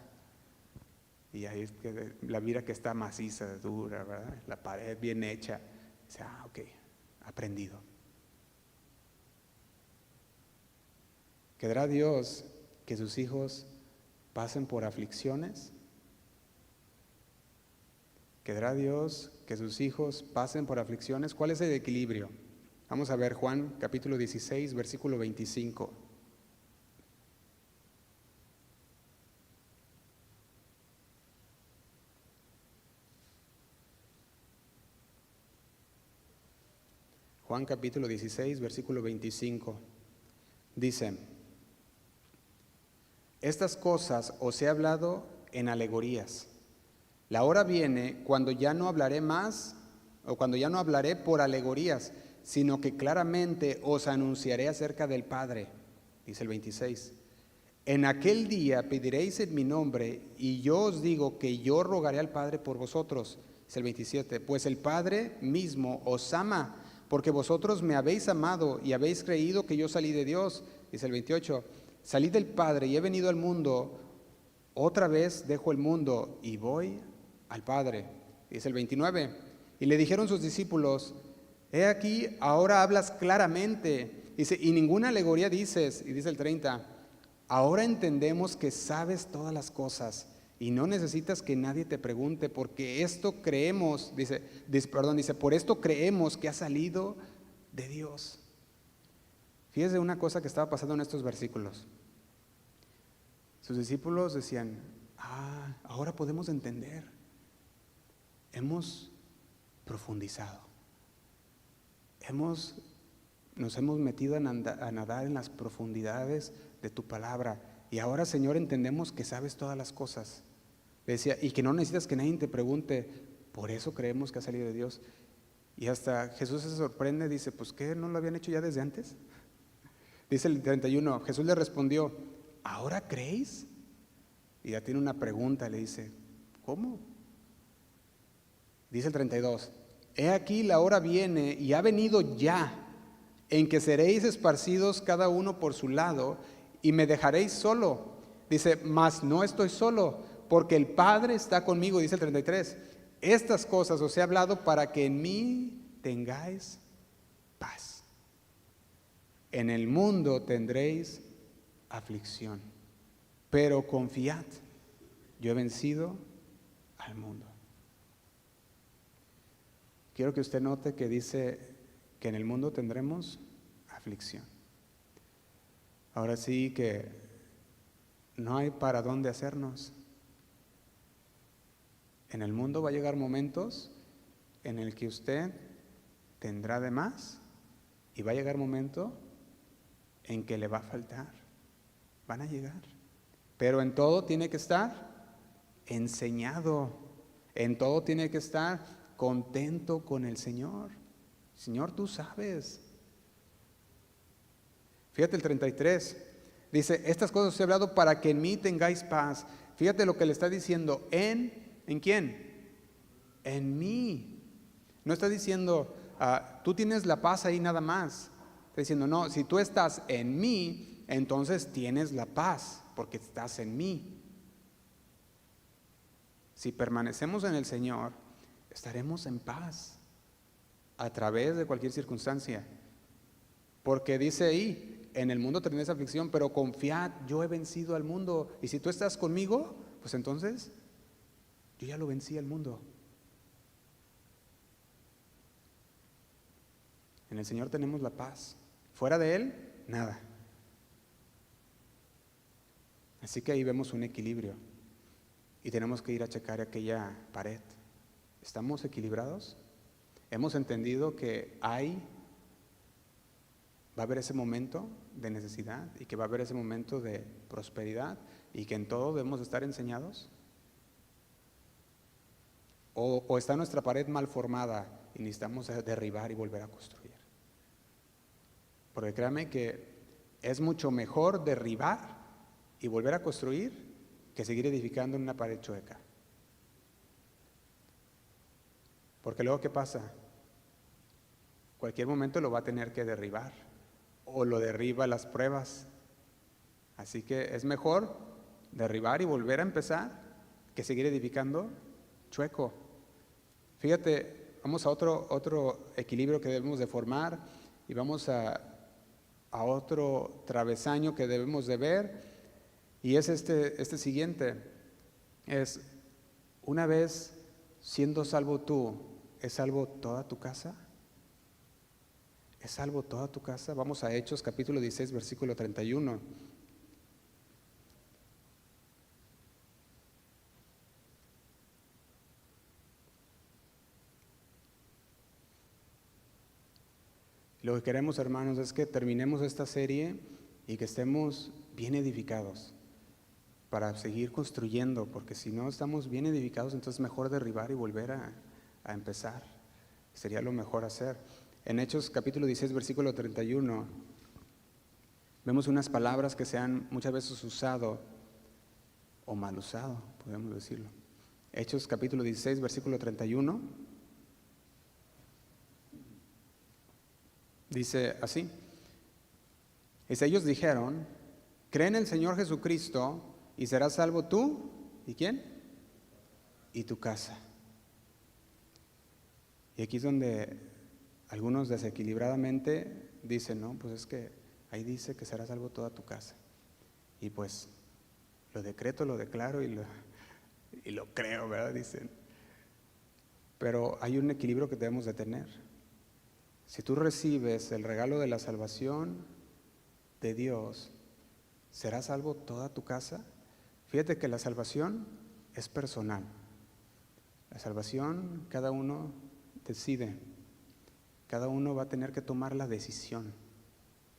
Y ahí es que la mira que está maciza, dura, ¿verdad? La pared bien hecha. Dice, ok, aprendido. ¿Querrá Dios que sus hijos pasen por aflicciones? ¿Querrá Dios que sus hijos pasen por aflicciones? ¿Cuál es el equilibrio? Vamos a ver Juan capítulo 16, versículo 25. Juan capítulo 16, versículo 25. Dice, estas cosas os he hablado en alegorías. La hora viene cuando ya no hablaré más, o cuando ya no hablaré por alegorías, sino que claramente os anunciaré acerca del Padre. Dice el 26. En aquel día pediréis en mi nombre, y yo os digo que yo rogaré al Padre por vosotros. Dice el 27. Pues el Padre mismo os ama, porque vosotros me habéis amado y habéis creído que yo salí de Dios. Dice el 28. Salí del Padre y he venido al mundo, otra vez dejo el mundo y voy al Padre. Dice el 29. Y le dijeron sus discípulos, he aquí, ahora hablas claramente. Dice, y ninguna alegoría dices. Y dice el 30, ahora entendemos que sabes todas las cosas y no necesitas que nadie te pregunte, porque esto creemos, dice, por esto creemos que ha salido de Dios. Fíjese una cosa que estaba pasando en estos versículos. Sus discípulos decían, ahora podemos entender. Hemos profundizado. Nos hemos metido a nadar en las profundidades de tu palabra. Y ahora, Señor, entendemos que sabes todas las cosas. Le decía, y que no necesitas que nadie te pregunte, por eso creemos que ha salido de Dios. Y hasta Jesús se sorprende, dice, pues ¿qué? ¿No lo habían hecho ya desde antes? Dice el 31, Jesús le respondió, ¿ahora creéis? Y ya tiene una pregunta, le dice, ¿cómo? Dice el 32, he aquí la hora viene y ha venido ya, en que seréis esparcidos cada uno por su lado y me dejaréis solo. Dice, mas no estoy solo, porque el Padre está conmigo. Dice el 33, estas cosas os he hablado para que en mí tengáis paz. En el mundo tendréis aflicción, pero confiad, yo he vencido al mundo. Quiero que usted note que dice que en el mundo tendremos aflicción. Ahora sí que no hay para dónde hacernos. En el mundo va a llegar momentos en el que usted tendrá de más y va a llegar momento en que le va a faltar. Van a llegar. Pero en todo tiene que estar enseñado. En todo tiene que estar contento con el Señor. Señor, tú sabes. Fíjate el 33, dice, estas cosas os he hablado para que en mí tengáis paz. Fíjate lo que le está diciendo, ¿en quién? En mí. No está diciendo, tú tienes la paz ahí nada más. Está diciendo, no, si tú estás en mí, entonces tienes la paz, porque estás en mí. Si permanecemos en el Señor, estaremos en paz a través de cualquier circunstancia. Porque dice ahí, en el mundo tendréis aflicción, pero confiad, yo he vencido al mundo. Y si tú estás conmigo, pues entonces yo ya lo vencí al mundo. En el Señor tenemos la paz. Fuera de Él, nada. Así que ahí vemos un equilibrio. Y tenemos que ir a checar aquella pared. ¿Estamos equilibrados? Hemos entendido que va a haber ese momento de necesidad y que va a haber ese momento de prosperidad y que en todo debemos estar enseñados. O está nuestra pared mal formada y necesitamos derribar y volver a construir. Porque créame que es mucho mejor derribar y volver a construir que seguir edificando en una pared chueca. Porque luego, ¿qué pasa? Cualquier momento lo va a tener que derribar o lo derriba las pruebas. Así que es mejor derribar y volver a empezar que seguir edificando chueco. Fíjate, vamos a otro equilibrio que debemos de formar y vamos a otro travesaño que debemos de ver, y es este siguiente. Es, una vez siendo salvo tú, ¿es salvo toda tu casa? ¿Es salvo toda tu casa? Vamos a Hechos capítulo 16, versículo 31. Lo que queremos, hermanos, es que terminemos esta serie y que estemos bien edificados para seguir construyendo, porque si no estamos bien edificados, entonces es mejor derribar y volver a empezar. Sería lo mejor hacer. En Hechos capítulo 16, versículo 31, vemos unas palabras que se han muchas veces usado o mal usado, podemos decirlo. Hechos capítulo 16, versículo 31, dice así. Ellos dijeron, cree en el Señor Jesucristo y serás salvo tú, ¿y quién? Y tu casa. Y aquí es donde algunos desequilibradamente dicen, no, pues es que ahí dice que será salvo toda tu casa. Y pues lo decreto, lo declaro y lo creo, ¿verdad? Dicen. Pero hay un equilibrio que debemos de tener. Si tú recibes el regalo de la salvación de Dios, ¿será salvo toda tu casa? Fíjate que la salvación es personal. La salvación, cada uno decide. Cada uno va a tener que tomar la decisión.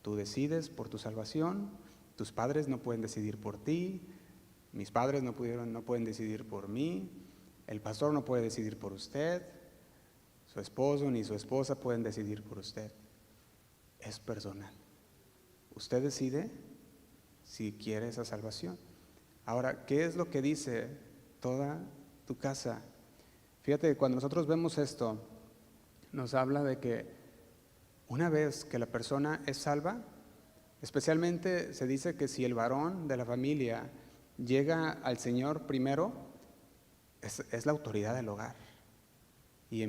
Tú decides por tu salvación, tus padres no pueden decidir por ti, mis padres no pueden decidir por mí, el pastor no puede decidir por usted, su esposo ni su esposa pueden decidir por usted. Es personal. Usted decide si quiere esa salvación. Ahora, ¿qué es lo que dice toda tu casa? Fíjate que cuando nosotros vemos esto, nos habla de que una vez que la persona es salva, especialmente se dice que si el varón de la familia llega al Señor primero, es la autoridad del hogar y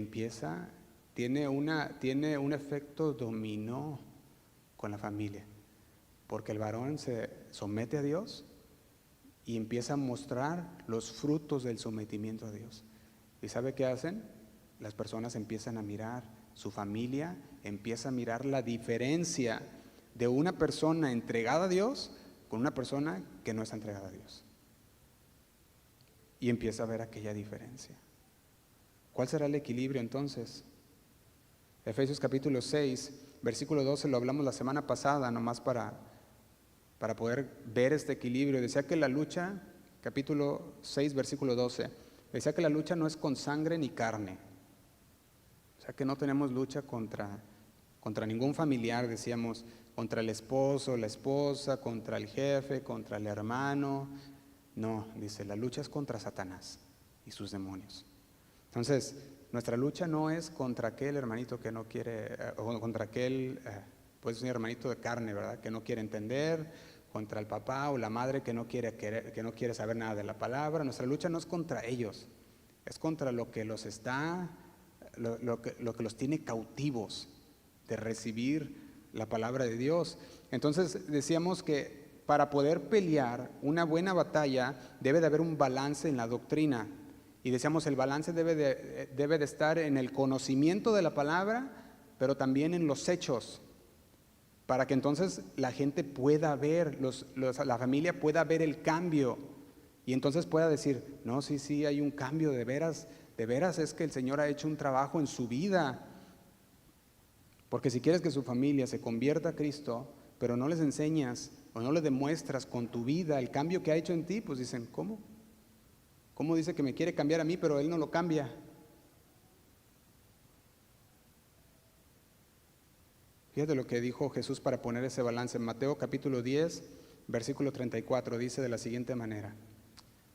tiene un efecto dominó con la familia, porque el varón se somete a Dios y empieza a mostrar los frutos del sometimiento a Dios. ¿Y sabe qué hacen? Las personas empiezan a mirar, su familia empieza a mirar la diferencia de una persona entregada a Dios con una persona que no está entregada a Dios. Y empieza a ver aquella diferencia. ¿Cuál será el equilibrio entonces? Efesios capítulo 6, versículo 12, lo hablamos la semana pasada, nomás para poder ver este equilibrio. Decía que la lucha, capítulo 6, versículo 12, decía que la lucha no es con sangre ni carne. O Que no tenemos lucha contra ningún familiar, decíamos, contra el esposo, la esposa, contra el jefe, contra el hermano. No, dice, la lucha es contra Satanás y sus demonios. Entonces, nuestra lucha no es contra aquel hermanito que no quiere, o contra aquel, pues un hermanito de carne, ¿verdad? Que no quiere entender, contra el papá o la madre que no quiere saber nada de la palabra. Nuestra lucha no es contra ellos, es contra lo que los lo que los tiene cautivos de recibir la palabra de Dios. Entonces decíamos que para poder pelear una buena batalla debe de haber un balance en la doctrina. Y decíamos, el balance debe de estar en el conocimiento de la palabra, pero también en los hechos, para que entonces la gente pueda ver, la familia pueda ver el cambio, y entonces pueda decir, no, sí, hay un cambio, de veras es que el Señor ha hecho un trabajo en su vida. Porque si quieres que su familia se convierta a Cristo, pero no les enseñas o no les demuestras con tu vida el cambio que ha hecho en ti, pues dicen, ¿cómo? ¿Cómo dice que me quiere cambiar a mí, pero Él no lo cambia? Fíjate lo que dijo Jesús para poner ese balance. En Mateo capítulo 10, versículo 34, dice de la siguiente manera.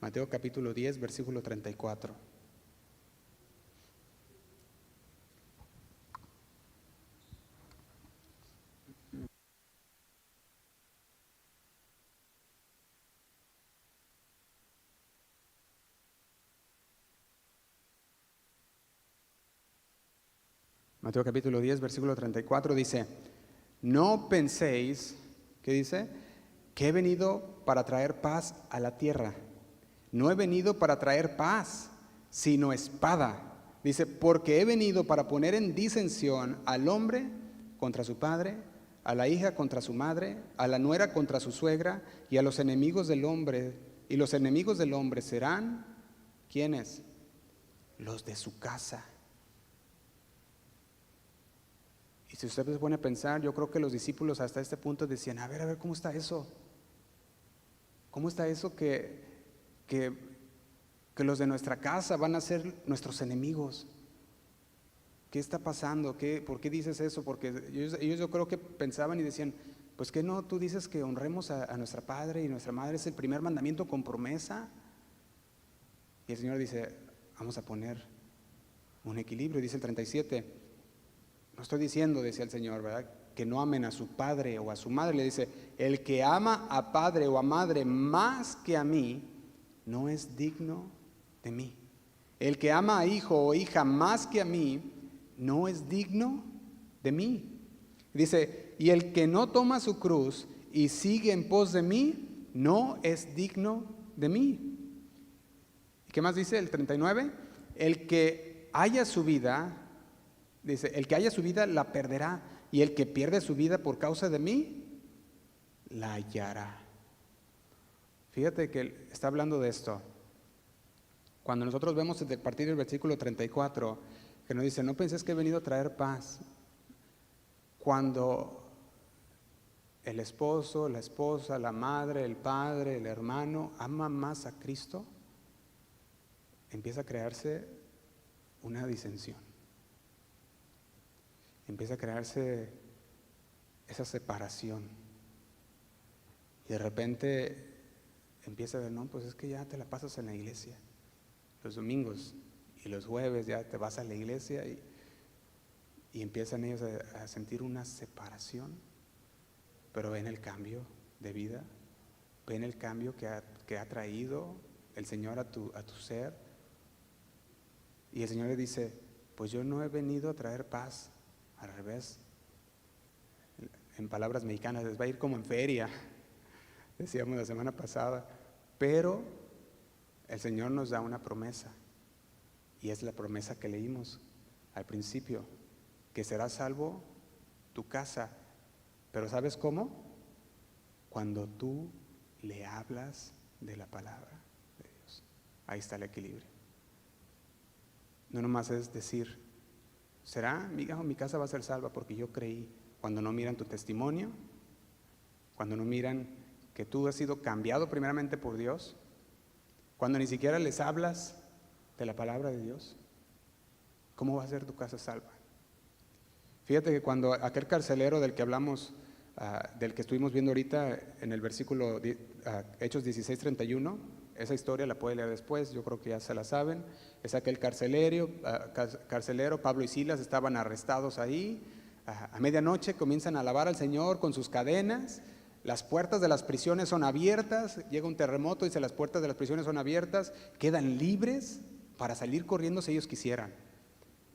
Mateo capítulo 10, versículo 34. Mateo capítulo 10, versículo 34 dice, no penséis, ¿qué dice? Que he venido para traer paz a la tierra. No he venido para traer paz, sino espada. Dice, porque he venido para poner en disensión al hombre contra su padre, a la hija contra su madre, a la nuera contra su suegra, y a los enemigos del hombre. Y los enemigos del hombre serán, ¿quiénes? Los de su casa. Y si usted se pone a pensar, yo creo que los discípulos hasta este punto decían, a ver, ¿cómo está eso? ¿Cómo está eso que los de nuestra casa van a ser nuestros enemigos? ¿Qué está pasando? ¿Por qué dices eso? Porque ellos yo creo que pensaban y decían, pues que no, tú dices que honremos a nuestro padre y nuestra madre, es el primer mandamiento con promesa. Y el Señor dice, vamos a poner un equilibrio, dice el 37. No estoy diciendo, decía el Señor, ¿verdad?, que no amen a su padre o a su madre. Le dice, el que ama a padre o a madre más que a mí, no es digno de mí. El que ama a hijo o hija más que a mí, no es digno de mí. Dice, y el que no toma su cruz y sigue en pos de mí, no es digno de mí. ¿Y qué más dice el 39? El que haya su vida, dice, el que haya su vida la perderá, y el que pierde su vida por causa de mí, la hallará. Fíjate que está hablando de esto. Cuando nosotros vemos a partir del versículo 34, que nos dice, no penséis que he venido a traer paz. Cuando el esposo, la esposa, la madre, el padre, el hermano ama más a Cristo, empieza a crearse una disensión. Empieza a crearse esa separación. Y de repente empieza a ver, no, pues es que ya te la pasas en la iglesia. Los domingos y los jueves ya te vas a la iglesia y empiezan ellos a sentir una separación. Pero ven el cambio de vida, ven el cambio que ha traído el Señor a tu ser. Y el Señor le dice, pues yo no he venido a traer paz. Al revés, en palabras mexicanas, les va a ir como en feria, decíamos la semana pasada, pero el Señor nos da una promesa, y es la promesa que leímos al principio, que será salvo tu casa. Pero ¿sabes cómo? Cuando tú le hablas de la palabra de Dios. Ahí está el equilibrio. No nomás es decir, ¿será, mi casa va a ser salva porque yo creí? Cuando no miran tu testimonio, cuando no miran que tú has sido cambiado primeramente por Dios, cuando ni siquiera les hablas de la palabra de Dios, ¿cómo va a ser tu casa salva? Fíjate que cuando aquel carcelero del que hablamos, del que estuvimos viendo ahorita en el versículo Hechos 16:31, esa historia la puede leer después, yo creo que ya se la saben. Es aquel carcelero, Pablo y Silas estaban arrestados ahí. A medianoche comienzan a alabar al Señor con sus cadenas. Las puertas de las prisiones son abiertas, llega un terremoto, dice, las puertas de las prisiones son abiertas, quedan libres para salir corriendo si ellos quisieran,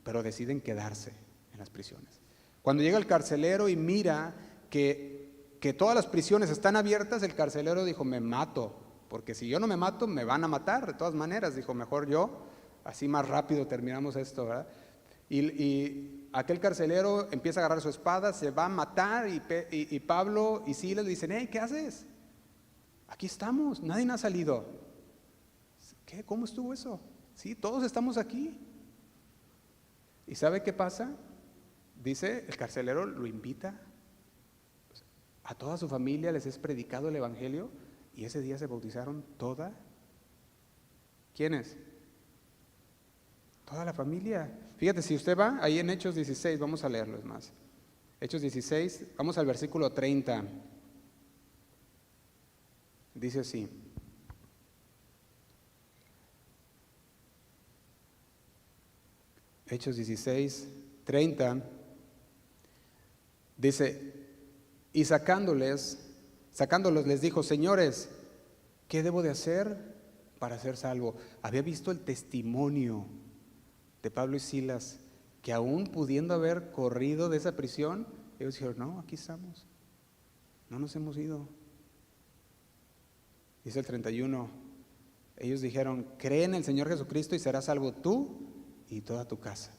pero deciden quedarse en las prisiones. Cuando llega el carcelero y mira que todas las prisiones están abiertas, el carcelero dijo, me mato, porque si yo no me mato, me van a matar de todas maneras. Dijo, mejor yo, así más rápido terminamos esto, ¿verdad? Y aquel carcelero empieza a agarrar su espada, se va a matar, y Pablo y Silas le dicen, hey, ¿qué haces? Aquí estamos, nadie ha salido. ¿Qué? ¿Cómo estuvo eso? Sí, todos estamos aquí. ¿Y sabe qué pasa? Dice, el carcelero lo invita, a toda su familia les es predicado el evangelio, y ese día se bautizaron toda. ¿Quiénes? Toda la familia. Fíjate, si usted va ahí en Hechos 16, vamos a leerlo, es más. Hechos 16, vamos al versículo 30. Dice así. Hechos 16, 30. Dice, y sacándolos les dijo, señores, ¿qué debo de hacer para ser salvo? Había visto el testimonio de Pablo y Silas, que aún pudiendo haber corrido de esa prisión, ellos dijeron, no, aquí estamos, no nos hemos ido. Dice el 31, ellos dijeron, cree en el Señor Jesucristo y serás salvo tú y toda tu casa.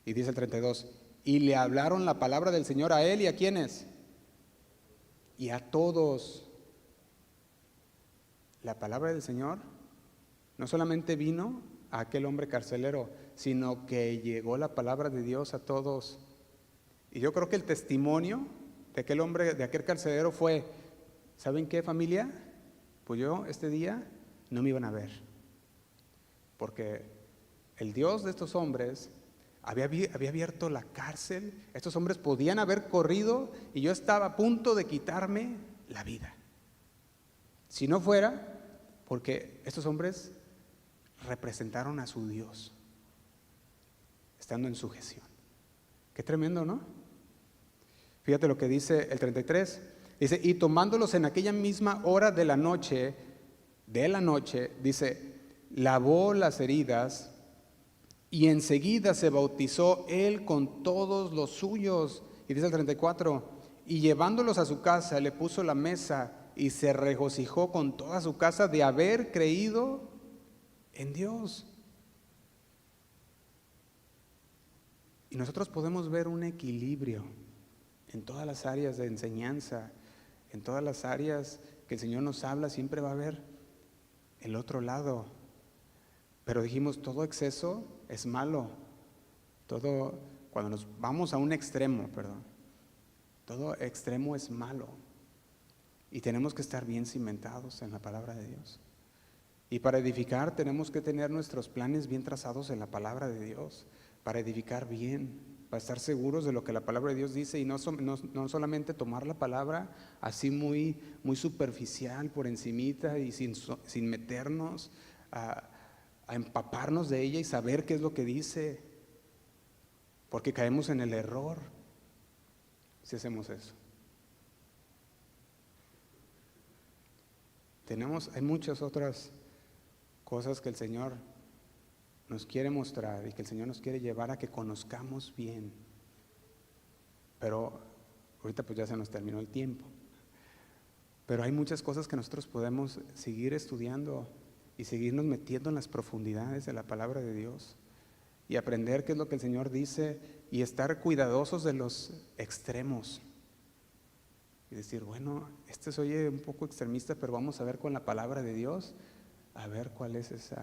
Y dice el 32, y le hablaron la palabra del Señor a él y a quiénes, y a todos. La palabra del Señor no solamente vino a aquel hombre carcelero, sino que llegó la palabra de Dios a todos. Y yo creo que el testimonio de aquel hombre, de aquel carcelero fue, ¿saben qué, familia? Pues yo este día no me iban a ver, porque el Dios de estos hombres había abierto la cárcel. Estos hombres podían haber corrido y yo estaba a punto de quitarme la vida, si no fuera porque estos hombres representaron a su Dios, estando en sujeción. Qué tremendo, ¿no? Fíjate lo que dice el 33. Dice, y tomándolos en aquella misma hora de la noche, dice, lavó las heridas y enseguida se bautizó él con todos los suyos. Y dice el 34, y llevándolos a su casa le puso la mesa y se regocijó con toda su casa de haber creído en Dios. Y nosotros podemos ver un equilibrio en todas las áreas de enseñanza, en todas las áreas que el Señor nos habla, siempre va a haber el otro lado. Pero dijimos, todo exceso es malo. Todo, cuando nos vamos a un extremo, todo extremo es malo. Y tenemos que estar bien cimentados en la palabra de Dios. Y para edificar tenemos que tener nuestros planes bien trazados en la palabra de Dios, para edificar bien, para estar seguros de lo que la palabra de Dios dice y no solamente tomar la palabra así muy superficial, por encimita y sin meternos a empaparnos de ella y saber qué es lo que dice, porque caemos en el error si hacemos eso. Hay muchas otras cosas que el Señor nos quiere mostrar y que el Señor nos quiere llevar a que conozcamos bien, pero ahorita pues ya se nos terminó el tiempo. Pero hay muchas cosas que nosotros podemos seguir estudiando y seguirnos metiendo en las profundidades de la palabra de Dios y aprender qué es lo que el Señor dice y estar cuidadosos de los extremos y decir, bueno, este se oye un poco extremista, pero vamos a ver con la palabra de Dios, a ver cuál es ese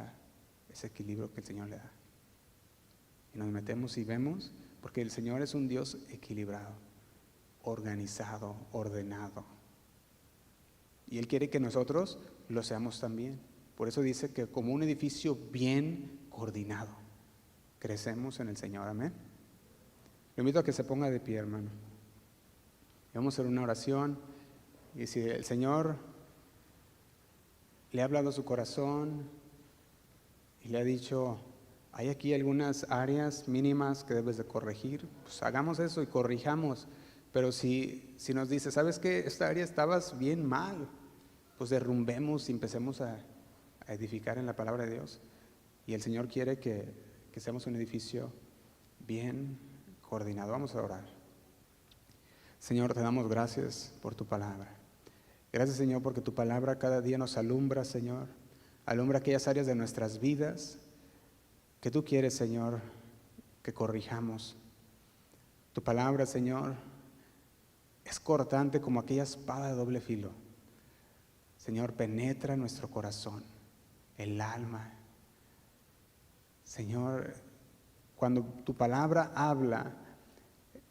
equilibrio que el Señor le da. Y nos metemos y vemos, porque el Señor es un Dios equilibrado, organizado, ordenado. Y Él quiere que nosotros lo seamos también. Por eso dice que como un edificio bien coordinado, crecemos en el Señor, amén. Lo invito a que se ponga de pie, hermano. Y vamos a hacer una oración. Y si el Señor le ha hablado a su corazón y le ha dicho, hay aquí algunas áreas mínimas que debes de corregir, pues hagamos eso y corrijamos. Pero si nos dice, ¿sabes qué? Esta área estabas bien mal, pues derrumbemos y empecemos a edificar en la palabra de Dios. Y el Señor quiere que seamos un edificio bien coordinado. Vamos a orar. Señor, te damos gracias por tu palabra. Gracias, Señor, porque tu palabra cada día nos alumbra, Señor. Alumbra aquellas áreas de nuestras vidas que tú quieres, Señor, que corrijamos. Tu palabra, Señor, es cortante como aquella espada de doble filo. Señor, penetra nuestro corazón, el alma. Señor, cuando tu palabra habla,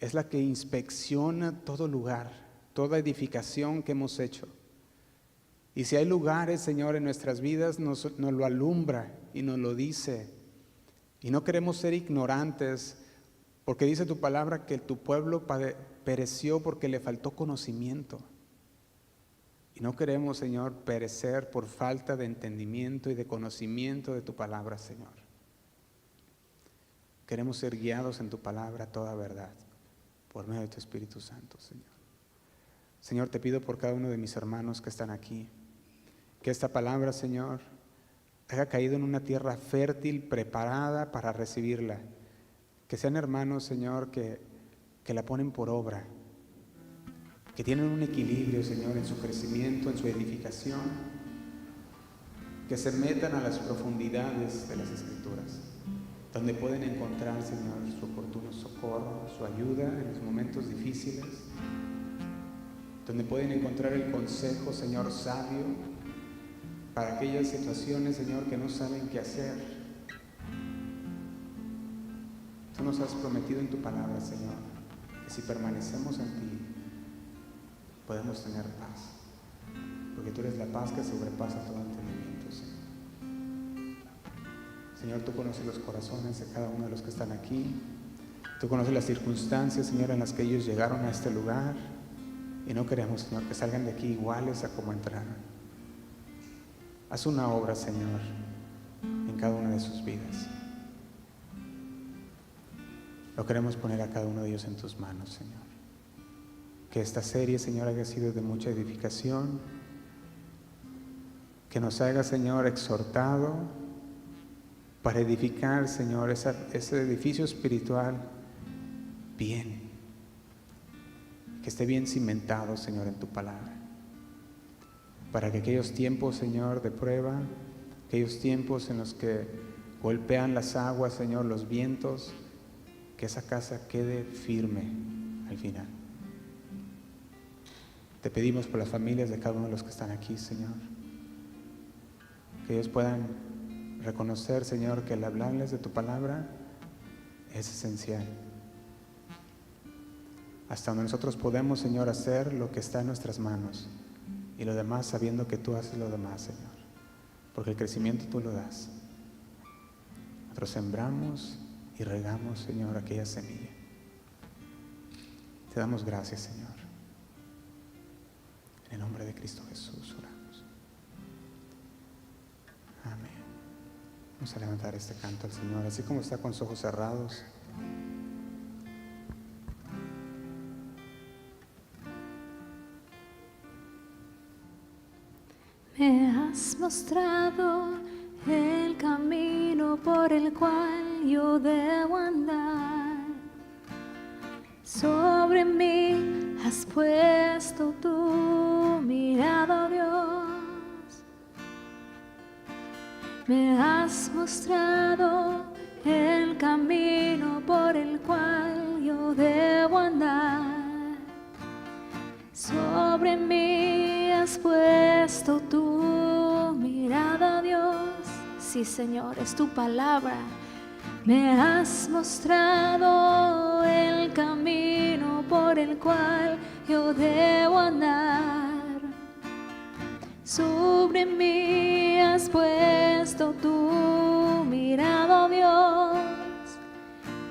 es la que inspecciona todo lugar, toda edificación que hemos hecho. Y si hay lugares, Señor, en nuestras vidas, nos lo alumbra y nos lo dice. Y no queremos ser ignorantes, porque dice tu palabra que tu pueblo pereció porque le faltó conocimiento. Y no queremos, Señor, perecer por falta de entendimiento y de conocimiento de tu palabra, Señor. Queremos ser guiados en tu palabra, toda verdad, por medio de tu Espíritu Santo, Señor. Señor, te pido por cada uno de mis hermanos que están aquí, que esta palabra, Señor, haya caído en una tierra fértil, preparada para recibirla. Que sean hermanos, Señor, que la ponen por obra, que tienen un equilibrio, Señor, en su crecimiento, en su edificación, que se metan a las profundidades de las Escrituras, donde pueden encontrar, Señor, su oportuno socorro, su ayuda en los momentos difíciles, donde pueden encontrar el consejo, Señor, sabio, para aquellas situaciones, Señor, que no saben qué hacer. Tú nos has prometido en tu palabra, Señor, que si permanecemos en ti, podemos tener paz, porque tú eres la paz que sobrepasa todo entendimiento, Señor. Señor, tú conoces los corazones de cada uno de los que están aquí. Tú conoces las circunstancias, Señor, en las que ellos llegaron a este lugar, y no queremos, Señor, que salgan de aquí iguales a como entraron. Haz una obra, Señor, en cada una de sus vidas. Lo queremos poner a cada uno de ellos en tus manos, Señor. Que esta serie, Señor, haya sido de mucha edificación. Que nos haga, Señor, exhortado para edificar, Señor, ese edificio espiritual bien. Que esté bien cimentado, Señor, en tu palabra. Para que aquellos tiempos, Señor, de prueba, aquellos tiempos en los que golpean las aguas, Señor, los vientos, que esa casa quede firme al final. Te pedimos por las familias de cada uno de los que están aquí, Señor, que ellos puedan reconocer, Señor, que el hablarles de tu palabra es esencial. Hasta donde nosotros podemos, Señor, hacer lo que está en nuestras manos. Y lo demás sabiendo que tú haces lo demás, Señor. Porque el crecimiento tú lo das. Nosotros sembramos y regamos, Señor, aquella semilla. Te damos gracias, Señor. En el nombre de Cristo Jesús oramos. Amén. Vamos a levantar este canto al Señor, así como está con sus ojos cerrados. Me has mostrado el camino por el cual yo debo andar. Sobre mí has puesto tu mirada, Dios. Me has mostrado el camino por el cual yo debo andar. Sobre mí has puesto tu mirada, Dios. Sí, Señor, es tu palabra. Me has mostrado el camino por el cual yo debo andar. Sobre mí has puesto tu mirada, Dios.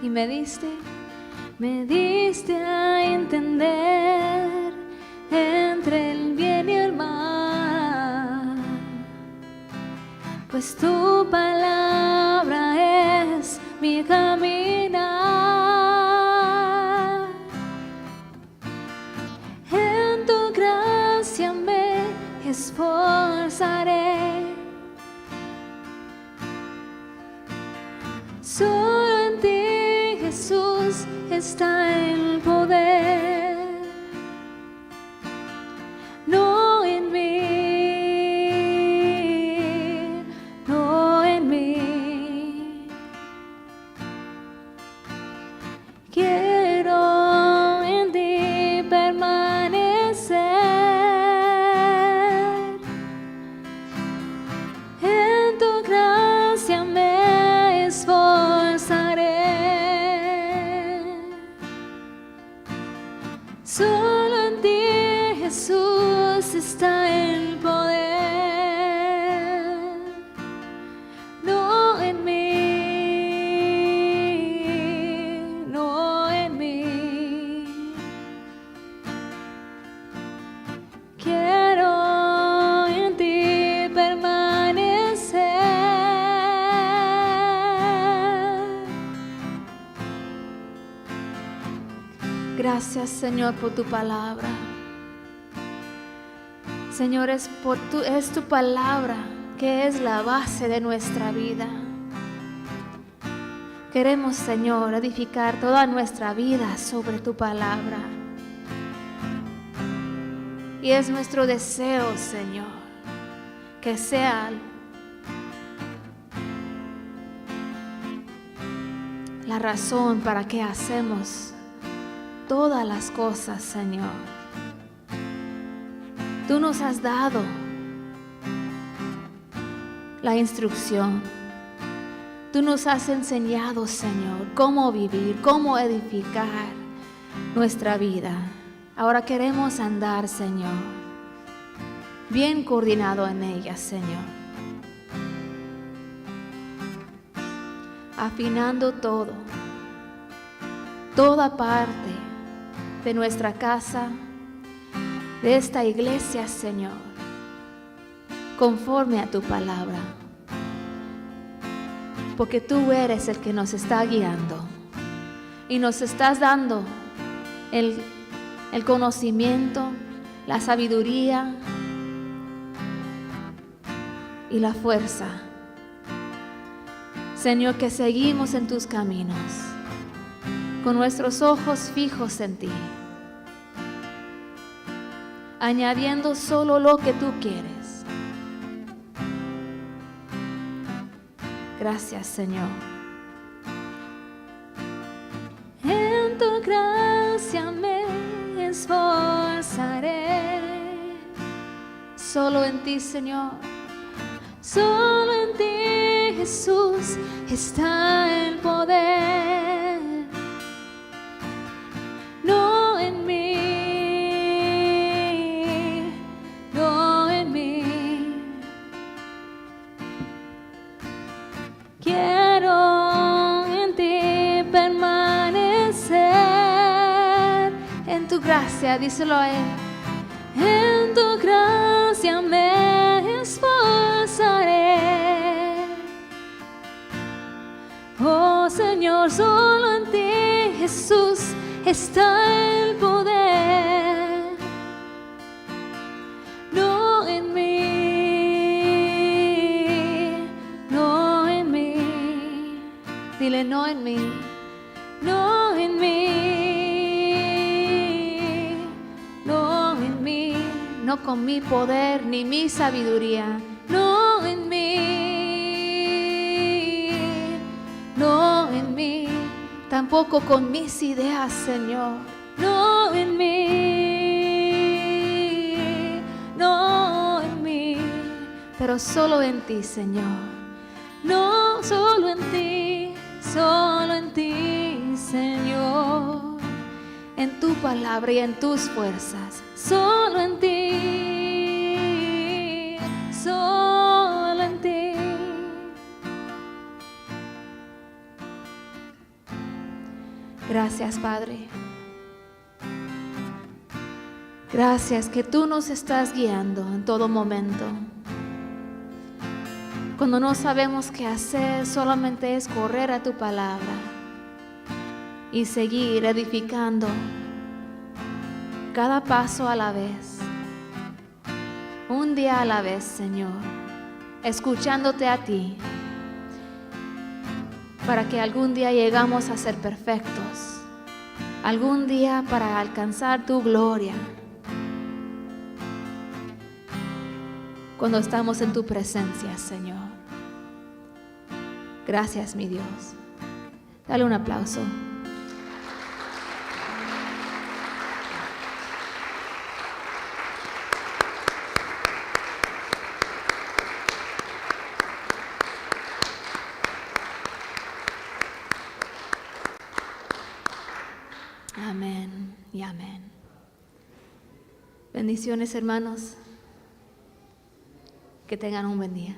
Y me me diste a entender entre el bien y el mal, pues tu palabra es mi caminar. En tu gracia me esforzaré, solo en ti, Jesús, está el poder, no en mí, no en mí. Quiero en ti permanecer, en tu gracia me esforzaré, solo en ti, Jesús, está el poder, no en mí, no en mí. Quiero en ti permanecer, gracias, Señor, por tu palabra. Señor, es tu palabra que es la base de nuestra vida. Queremos, Señor, edificar toda nuestra vida sobre tu palabra. Y es nuestro deseo, Señor, que sea la razón para que hacemos todas las cosas, Señor. Tú nos has dado la instrucción. Tú nos has enseñado, Señor, cómo vivir, cómo edificar nuestra vida. Ahora queremos andar, Señor, bien coordinado en ella, Señor. Afinando toda parte de nuestra casa, de esta iglesia, Señor, conforme a tu palabra, porque tú eres el que nos está guiando y nos estás dando el conocimiento, la sabiduría y la fuerza, Señor, que seguimos en tus caminos con nuestros ojos fijos en ti, añadiendo solo lo que tú quieres. Gracias, Señor. En tu gracia me esforzaré, solo en ti, Señor, solo en ti, Jesús, está el poder, no en mí, no en mí. Quiero en ti permanecer, en tu gracia, díselo a Él. En tu gracia me esforzaré, oh Señor, solo en ti, Jesús, está el poder, no en mí, no en mí. Dile, no en mí, no en mí, no en mí, no con mi poder ni mi sabiduría, no en mí, no en mí, tampoco con mis ideas, Señor, no en mí, no en mí, pero solo en ti, Señor, no solo en ti, Señor, en tu palabra y en tus fuerzas, solo en ti, solo en ti. Gracias, Padre. Gracias que tú nos estás guiando en todo momento. Cuando no sabemos qué hacer, solamente es correr a tu palabra y seguir edificando cada paso a la vez, un día a la vez, Señor, escuchándote a ti, para que algún día llegamos a ser perfectos, algún día para alcanzar tu gloria, cuando estamos en tu presencia, Señor. Gracias, mi Dios. Dale un aplauso. Amén y amén. Bendiciones, hermanos. Que tengan un buen día.